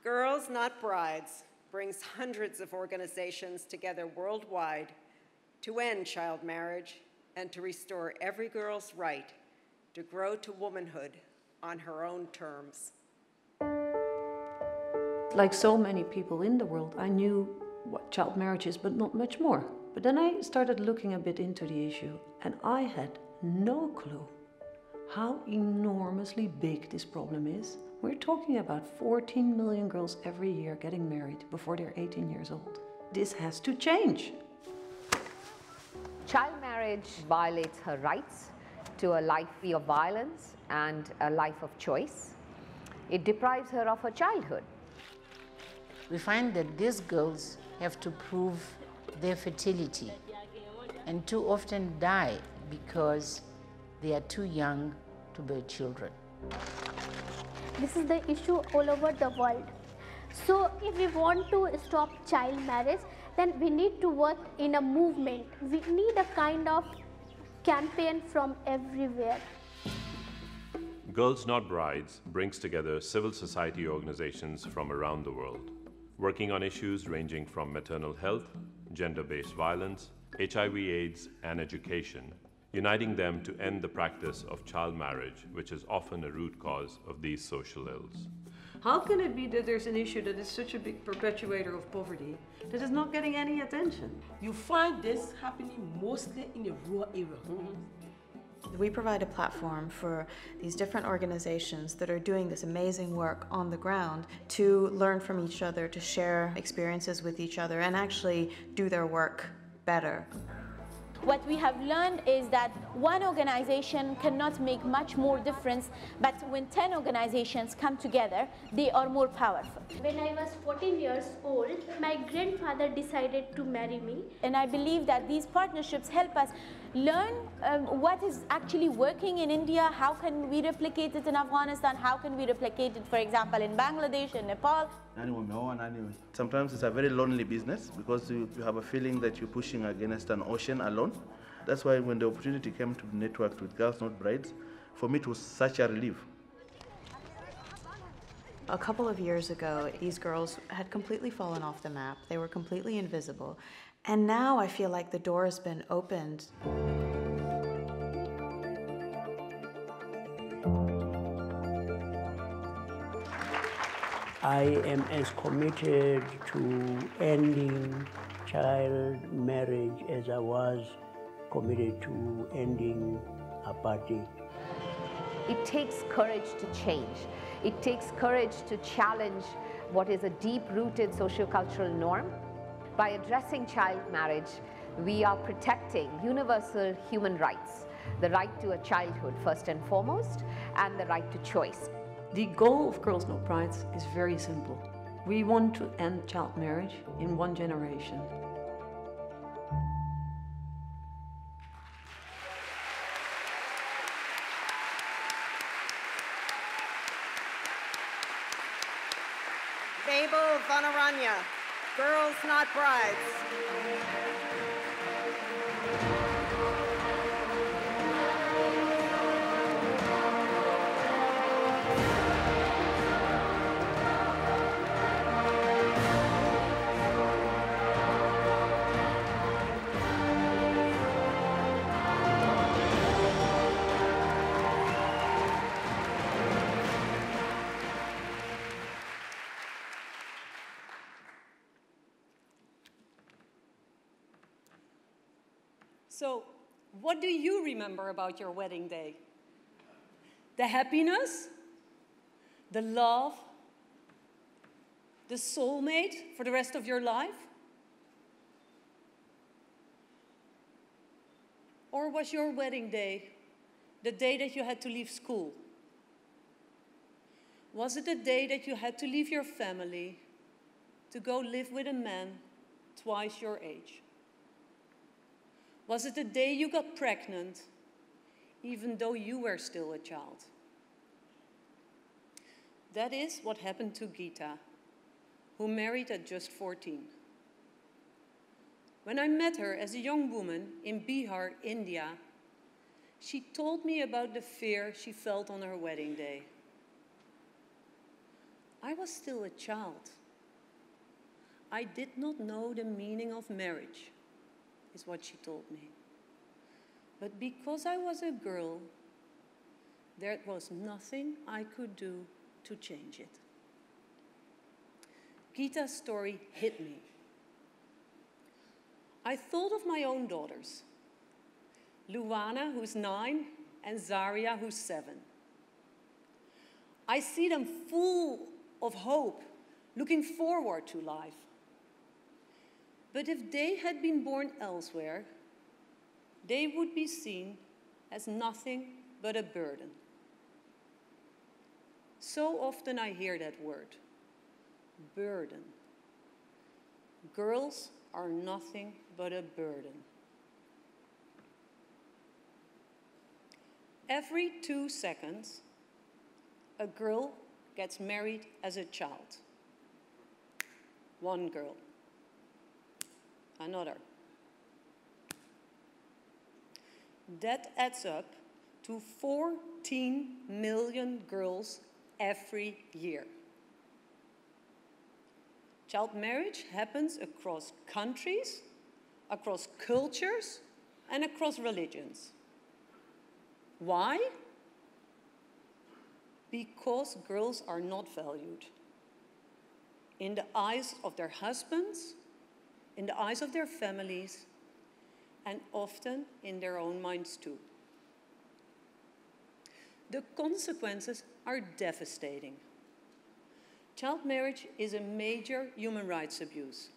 Girls Not Brides brings hundreds of organizations together worldwide to end child marriage and to restore every girl's right to grow to womanhood on her own terms. Like so many people in the world, I knew what child marriage is, but not much more. But then I started looking a bit into the issue, and I had no clue how enormously big this problem is. We're talking about 14 million girls every year getting married before they're 18 years old. This has to change. Child marriage violates her rights to a life free of violence and a life of choice. It deprives her of her childhood. We find that these girls have to prove their fertility and too often die because they are too young to bear children. This is the issue all over the world. So if we want to stop child marriage, then we need to work in a movement. We need a kind of campaign from everywhere. Girls Not Brides brings together civil society organizations from around the world, working on issues ranging from maternal health, gender-based violence, HIV/AIDS, and education, uniting them to end the practice of child marriage, which is often a root cause of these social ills. How can it be that there's an issue that is such a big perpetuator of poverty that is not getting any attention? You find this happening mostly in the rural area. We provide a platform for these different organizations that are doing this amazing work on the ground to learn from each other, to share experiences with each other, and actually do their work better. What we have learned is that one organization cannot make much more difference, but when 10 organizations come together, they are more powerful. When I was 14 years old, my grandfather decided to marry me. And I believe that these partnerships help us learn what is actually working in India, how can we replicate it in Afghanistan, how can we replicate it, for example, in Bangladesh and Nepal. Sometimes it's a very lonely business because you have a feeling that you're pushing against an ocean alone. That's why when the opportunity came to network with Girls Not Brides, for me it was such a relief. A couple of years ago, these girls had completely fallen off the map. They were completely invisible. And now I feel like the door has been opened. I am as committed to ending child marriage as I was committed to ending apartheid. It takes courage to change. It takes courage to challenge what is a deep-rooted sociocultural norm. By addressing child marriage, we are protecting universal human rights, the right to a childhood first and foremost, and the right to choice. The goal of Girls Not Brides is very simple. We want to end child marriage in one generation. Mabel von Oranje, Girls Not Brides. So, what do you remember about your wedding day? The happiness? The love? The soulmate for the rest of your life? Or was your wedding day the day that you had to leave school? Was it the day that you had to leave your family to go live with a man twice your age? Was it the day you got pregnant, even though you were still a child? That is what happened to Geeta, who married at just 14. When I met her as a young woman in Bihar, India, she told me about the fear she felt on her wedding day. I was still a child. I did not know the meaning of marriage, is what she told me. But because I was a girl, there was nothing I could do to change it. Geeta's story hit me. I thought of my own daughters, Luana, who's 9, and Zaria, who's 7. I see them full of hope, looking forward to life. But if they had been born elsewhere, they would be seen as nothing but a burden. So often I hear that word, burden. Girls are nothing but a burden. Every 2 seconds, a girl gets married as a child. One girl. Another. That adds up to 14 million girls every year. Child marriage happens across countries, across cultures, and across religions. Why? Because girls are not valued. In the eyes of their husbands, in the eyes of their families, and often in their own minds too. The consequences are devastating. Child marriage is a major human rights abuse.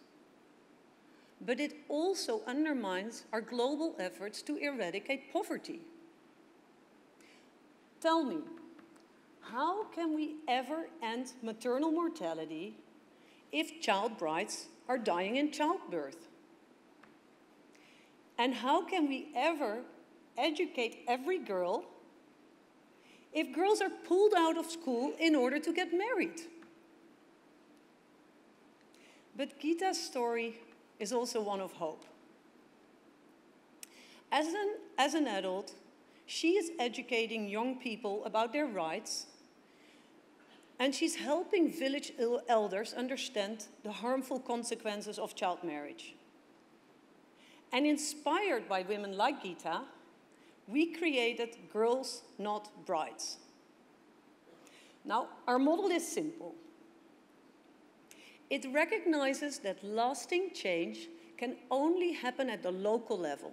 But it also undermines our global efforts to eradicate poverty. Tell me, how can we ever end maternal mortality if child brides are dying in childbirth? And how can we ever educate every girl if girls are pulled out of school in order to get married? But Gita's story is also one of hope. As an adult, she is educating young people about their rights, and she's helping village elders understand the harmful consequences of child marriage. And inspired by women like Gita, we created Girls Not Brides. Now, our model is simple. It recognizes that lasting change can only happen at the local level,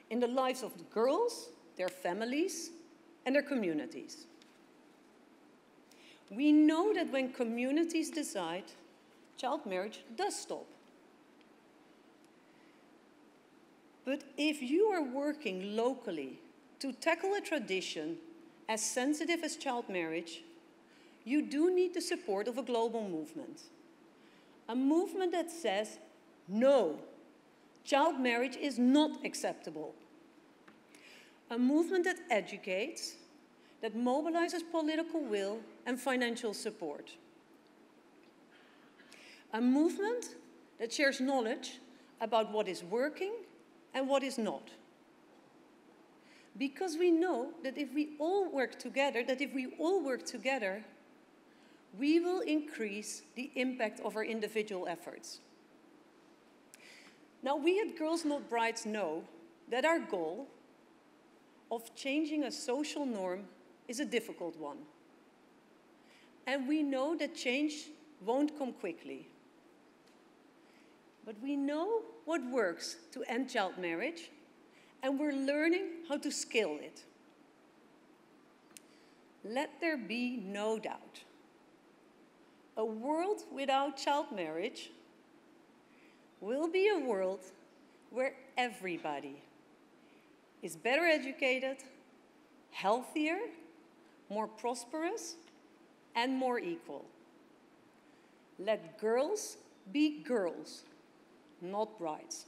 in the lives of the girls, their families, and their communities. We know that when communities decide, child marriage does stop. But if you are working locally to tackle a tradition as sensitive as child marriage, you do need the support of a global movement. A movement that says, no, child marriage is not acceptable. A movement that educates, that mobilizes political will and financial support. A movement that shares knowledge about what is working and what is not. Because we know that if we all work together, we will increase the impact of our individual efforts. Now, we at Girls Not Brides know that our goal of changing a social norm is a difficult one. And we know that change won't come quickly. But we know what works to end child marriage, and we're learning how to scale it. Let there be no doubt. A world without child marriage will be a world where everybody is better educated, healthier, more prosperous, and more equal. Let girls be girls, not brides.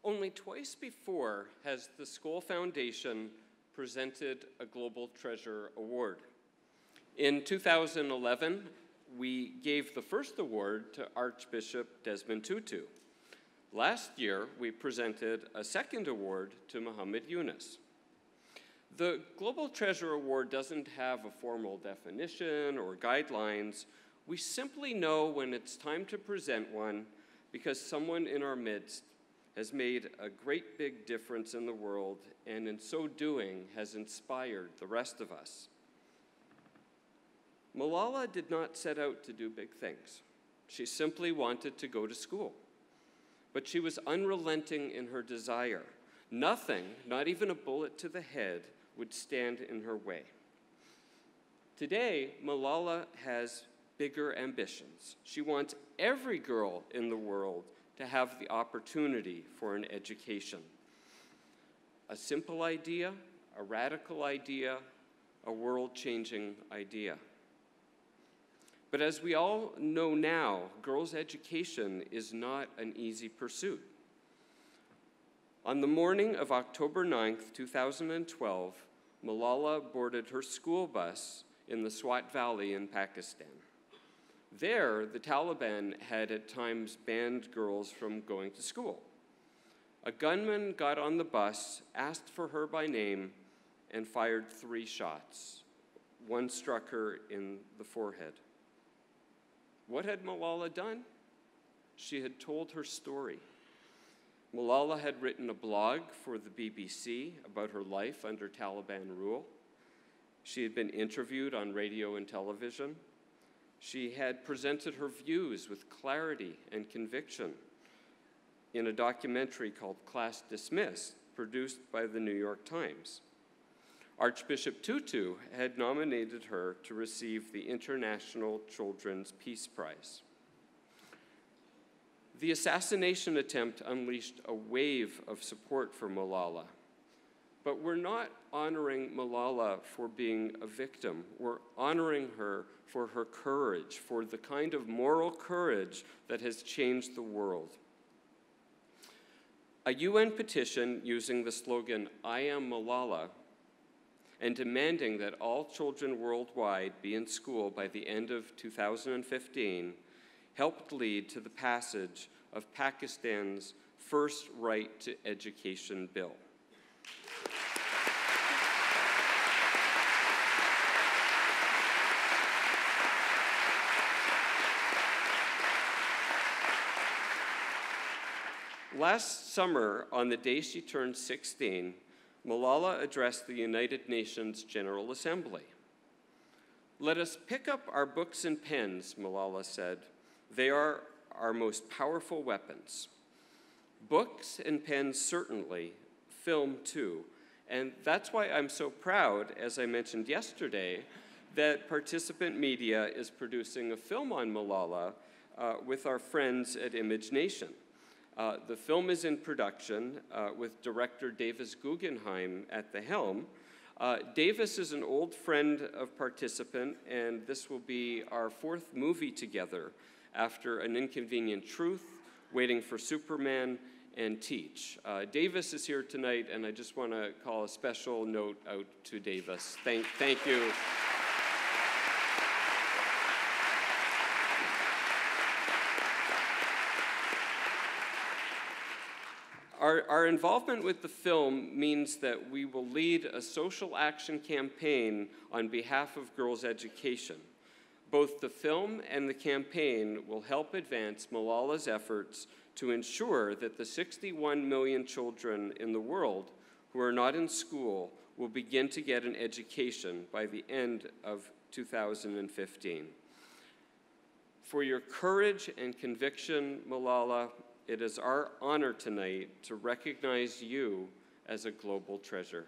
Only twice before has the Skoll Foundation presented a Global Treasure Award. In 2011, we gave the first award to Archbishop Desmond Tutu. Last year, we presented a second award to Muhammad Yunus. The Global Treasure Award doesn't have a formal definition or guidelines. We simply know when it's time to present one because someone in our midst has made a great big difference in the world, and in so doing has inspired the rest of us. Malala did not set out to do big things. She simply wanted to go to school. But she was unrelenting in her desire. Nothing, not even a bullet to the head, would stand in her way. Today, Malala has bigger ambitions. She wants every girl in the world to have the opportunity for an education. a simple idea, a radical idea, a world-changing idea. But as we all know now, girls' education is not an easy pursuit. On the morning of October 9th, 2012, Malala boarded her school bus in the Swat Valley in Pakistan. There, the Taliban had at times banned girls from going to school. A gunman got on the bus, asked for her by name, and fired 3 shots. One struck her in the forehead. What had Malala done? She had told her story. Malala had written a blog for the BBC about her life under Taliban rule. She had been interviewed on radio and television. She had presented her views with clarity and conviction in a documentary called Class Dismissed, produced by the New York Times. Archbishop Tutu had nominated her to receive the International Children's Peace Prize. The assassination attempt unleashed a wave of support for Malala. But we're not honoring Malala for being a victim. We're honoring her for her courage, for the kind of moral courage that has changed the world. A UN petition using the slogan, "I am Malala," and demanding that all children worldwide be in school by the end of 2015, helped lead to the passage of Pakistan's first right to education bill. Last summer, on the day she turned 16, Malala addressed the United Nations General Assembly. "Let us pick up our books and pens," Malala said. "They are our most powerful weapons." Books and pens certainly, film too. And that's why I'm so proud, as I mentioned yesterday, that Participant Media is producing a film on Malala with our friends at Image Nation. The film is in production with director Davis Guggenheim at the helm. Davis is an old friend of Participant, and this will be our 4th movie together after An Inconvenient Truth, Waiting for Superman, and Teach. Davis is here tonight, and I just want to call a special note out to Davis. Thank you. Our involvement with the film means that we will lead a social action campaign on behalf of girls' education. Both the film and the campaign will help advance Malala's efforts to ensure that the 61 million children in the world who are not in school will begin to get an education by the end of 2015. For your courage and conviction, Malala, it is our honor tonight to recognize you as a global treasure.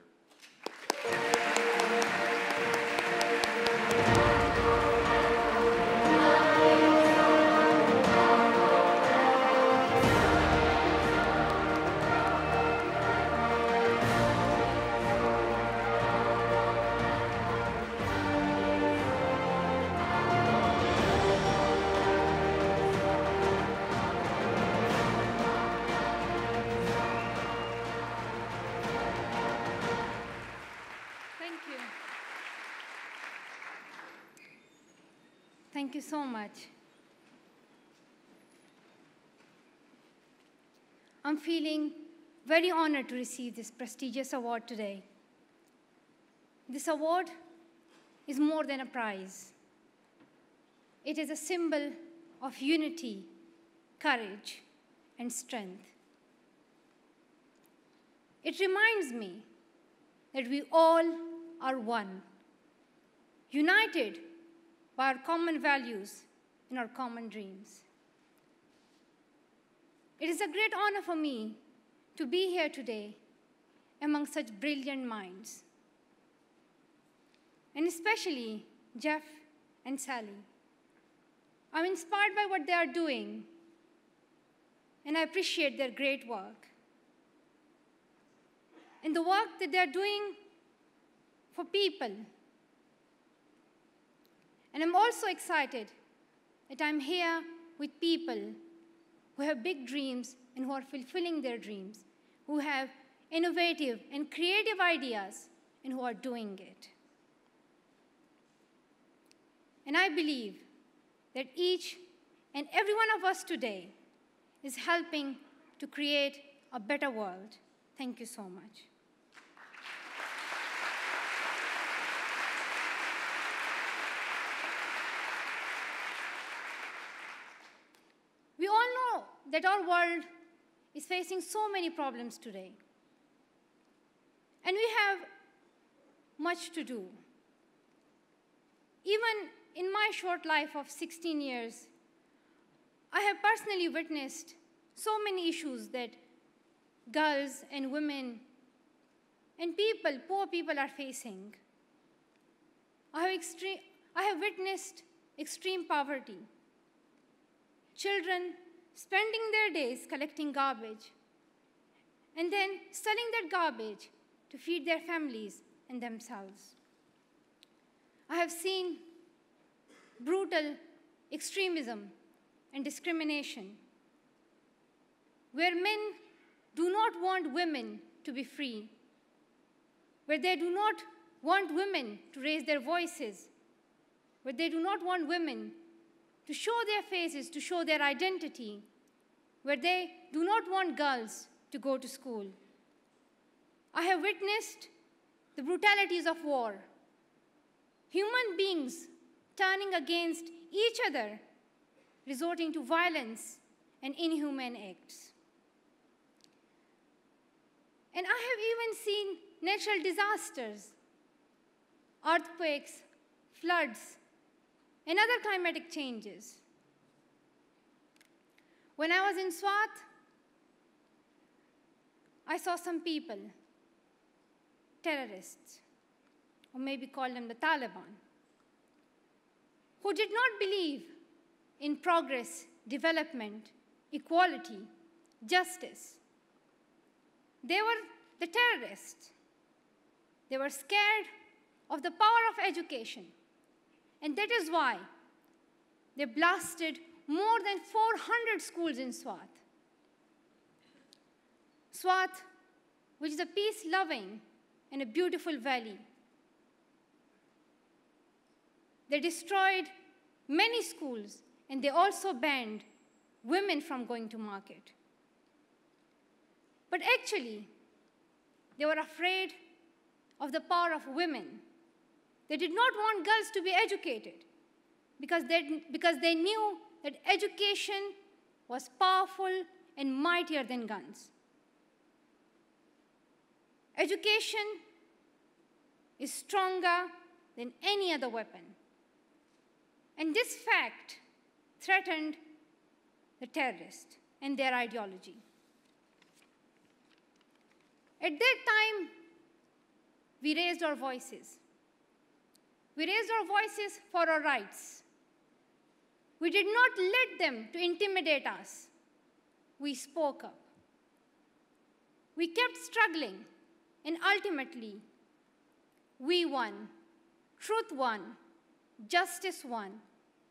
Thank you so much. I'm feeling very honored to receive this prestigious award today. This award is more than a prize. It is a symbol of unity, courage, and strength. It reminds me that we all are one, united by our common values and our common dreams. It is a great honor for me to be here today among such brilliant minds, and especially Jeff and Sally. I'm inspired by what they are doing, and I appreciate their great work. and the work that they're doing for people. And I'm also excited that I'm here with people who have big dreams and who are fulfilling their dreams, who have innovative and creative ideas, and who are doing it. And I believe that each and every one of us today is helping to create a better world. Thank you so much. We all know that our world is facing so many problems today. And we have much to do. Even in my short life of 16 years, I have personally witnessed so many issues that girls and women and people, poor people, are facing. I have witnessed extreme poverty, children spending their days collecting garbage and then selling that garbage to feed their families and themselves. I have seen brutal extremism and discrimination, where men do not want women to be free, where they do not want women to raise their voices, where they do not want women to show their faces, to show their identity, where they do not want girls to go to school. I have witnessed the brutalities of war, human beings turning against each other, resorting to violence and inhumane acts. And I have even seen natural disasters, earthquakes, floods, and other climatic changes. When I was in Swat, I saw some people, terrorists, or maybe call them the Taliban, who did not believe in progress, development, equality, justice. They were the terrorists. They were scared of the power of education. And that is why they blasted more than 400 schools in Swat. Swat, which is a peace-loving and a beautiful valley. They destroyed many schools, and they also banned women from going to market. But actually, they were afraid of the power of women. They did not want girls to be educated because they knew that education was powerful and mightier than guns. Education is stronger than any other weapon. And this fact threatened the terrorists and their ideology. At that time, we raised our voices. We raised our voices for our rights. We did not let them to intimidate us. We spoke up. We kept struggling, and ultimately, we won. Truth won. Justice won.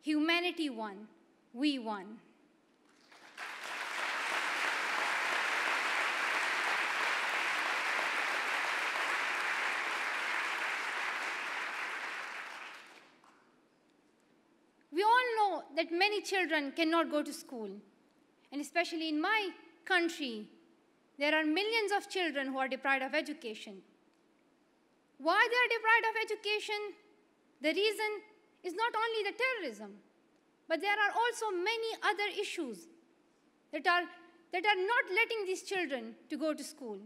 Humanity won. We won. We all know that many children cannot go to school. And especially in my country, there are millions of children who are deprived of education. Why they are deprived of education? The reason is not only the terrorism, but there are also many other issues that are not letting these children to go to school.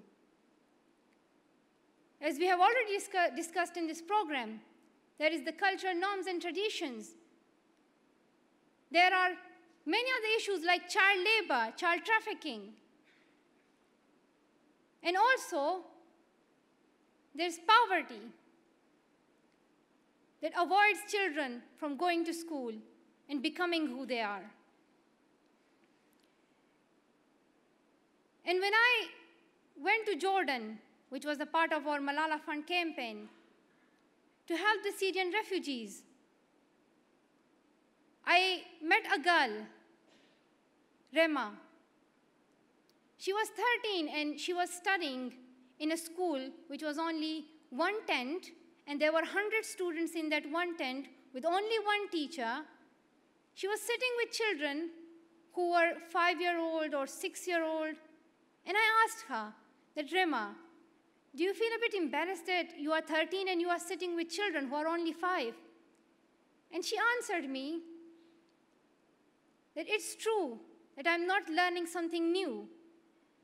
As we have already discussed in this program, there is the culture, norms, and traditions. There are many other issues like child labor, child trafficking. And also, there's poverty that avoids children from going to school and becoming who they are. And when I went to Jordan which was a part of our Malala Fund campaign, to help the Syrian refugees. I met a girl, Rema. She was 13 and she was studying in a school which was only one tent, and there were 100 students in that one tent with only one teacher. She was sitting with children who were 5-year-old or 6-year-old, and I asked her that, Rema, do you feel a bit embarrassed that you are 13 and you are sitting with children who are only 5? And she answered me that it's true that I'm not learning something new,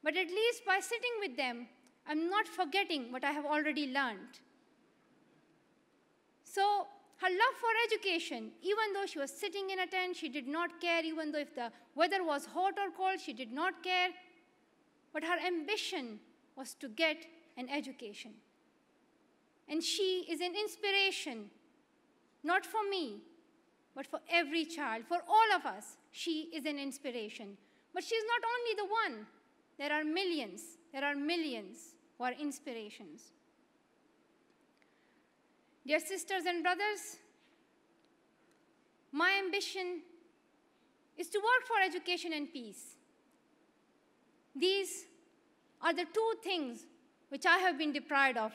but at least by sitting with them, I'm not forgetting what I have already learned. So her love for education, even though she was sitting in a tent, she did not care. Even though if the weather was hot or cold, she did not care. But her ambition was to get an education. And she is an inspiration, not for me, but for every child, for all of us. She is an inspiration. But she's not only the one. There are millions who are inspirations. Dear sisters and brothers, my ambition is to work for education and peace. These are the two things which I have been deprived of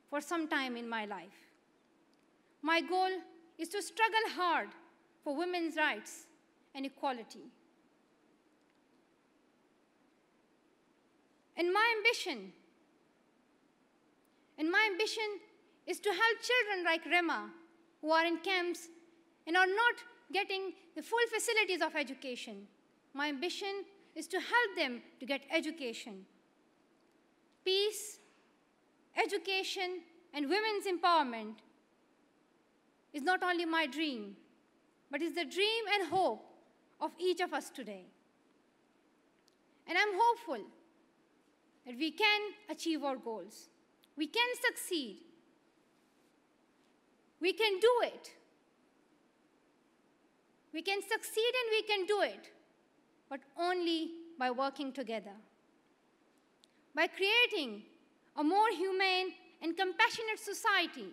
for some time in my life. My goal is to struggle hard for women's rights and equality. And my ambition is to help children like Rema, who are in camps and are not getting the full facilities of education. My ambition is to help them to get education. Peace, education, and women's empowerment is not only my dream, but is the dream and hope of each of us today. And I'm hopeful that we can achieve our goals. We can succeed. We can do it. We can succeed and we can do it, but only by working together. By creating a more humane and compassionate society,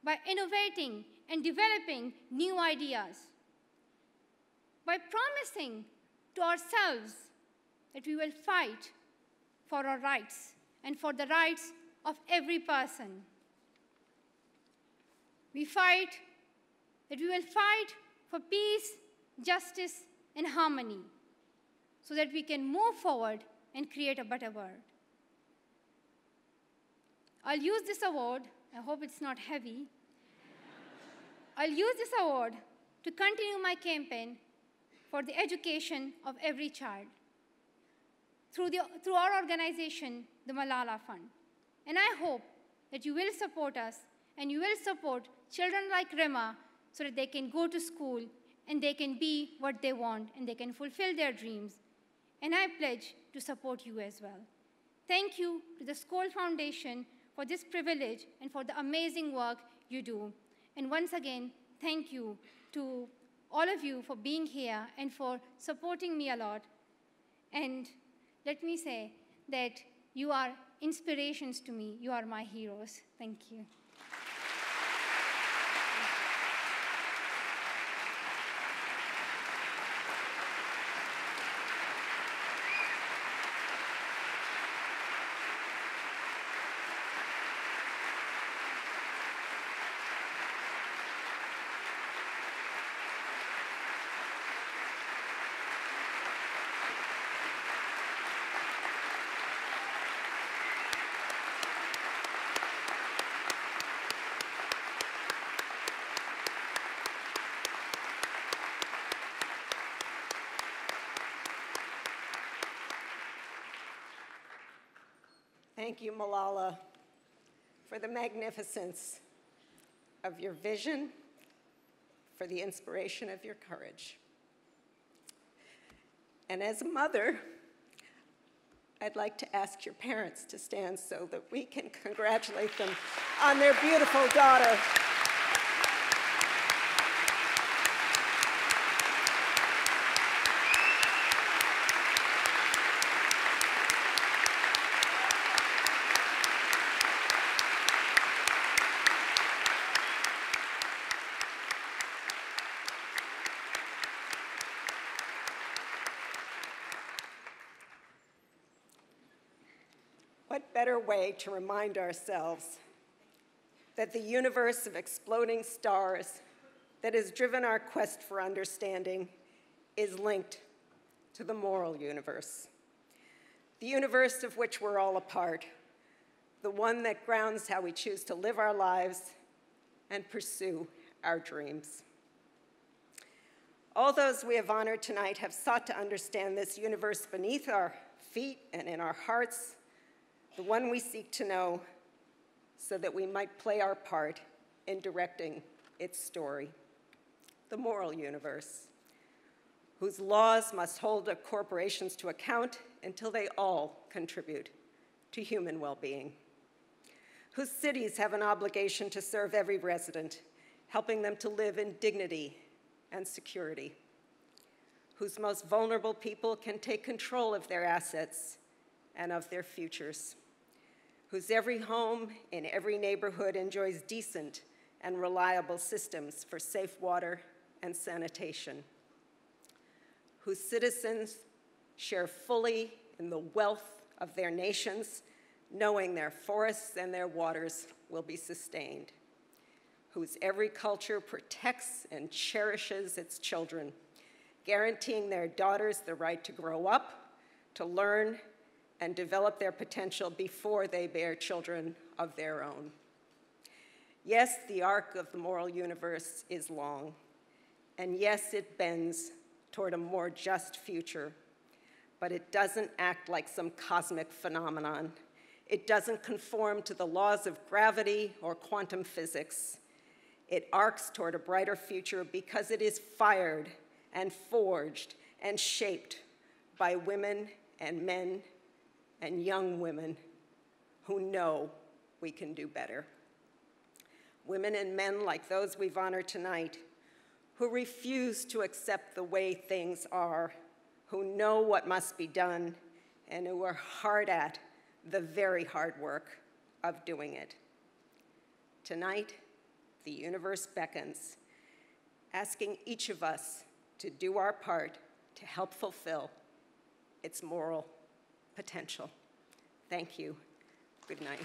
by innovating and developing new ideas, by promising to ourselves that we will fight for our rights and for the rights of every person. We will fight for peace, justice, and harmony so that we can move forward and create a better world. I'll use this award, I hope it's not heavy. I'll use this award to continue my campaign for the education of every child through our organization, the Malala Fund. And I hope that you will support us and you will support children like Rema so that they can go to school and they can be what they want and they can fulfill their dreams. And I pledge to support you as well. Thank you to the Skoll Foundation for this privilege and for the amazing work you do. And once again, thank you to all of you for being here and for supporting me a lot. And let me say that you are inspirations to me. You are my heroes. Thank you. Thank you, Malala, for the magnificence of your vision, for the inspiration of your courage. And as a mother, I'd like to ask your parents to stand so that we can congratulate them on their beautiful daughter. What better way to remind ourselves that the universe of exploding stars that has driven our quest for understanding is linked to the moral universe, the universe of which we're all a part, the one that grounds how we choose to live our lives and pursue our dreams. All those we have honored tonight have sought to understand this universe beneath our feet and in our hearts, the one we seek to know, so that we might play our part in directing its story. The moral universe, whose laws must hold corporations to account until they all contribute to human well-being, whose cities have an obligation to serve every resident, helping them to live in dignity and security, whose most vulnerable people can take control of their assets and of their futures, whose every home in every neighborhood enjoys decent and reliable systems for safe water and sanitation, whose citizens share fully in the wealth of their nations, knowing their forests and their waters will be sustained, whose every culture protects and cherishes its children, guaranteeing their daughters the right to grow up, to learn, and develop their potential before they bear children of their own. Yes, the arc of the moral universe is long, and yes, it bends toward a more just future, but it doesn't act like some cosmic phenomenon. It doesn't conform to the laws of gravity or quantum physics. It arcs toward a brighter future because it is fired and forged and shaped by women and men and young women who know we can do better. Women and men like those we've honored tonight, who refuse to accept the way things are, who know what must be done, and who are hard at the very hard work of doing it. Tonight, the universe beckons, asking each of us to do our part to help fulfill its moral potential. Thank you. Good night.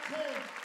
Hey.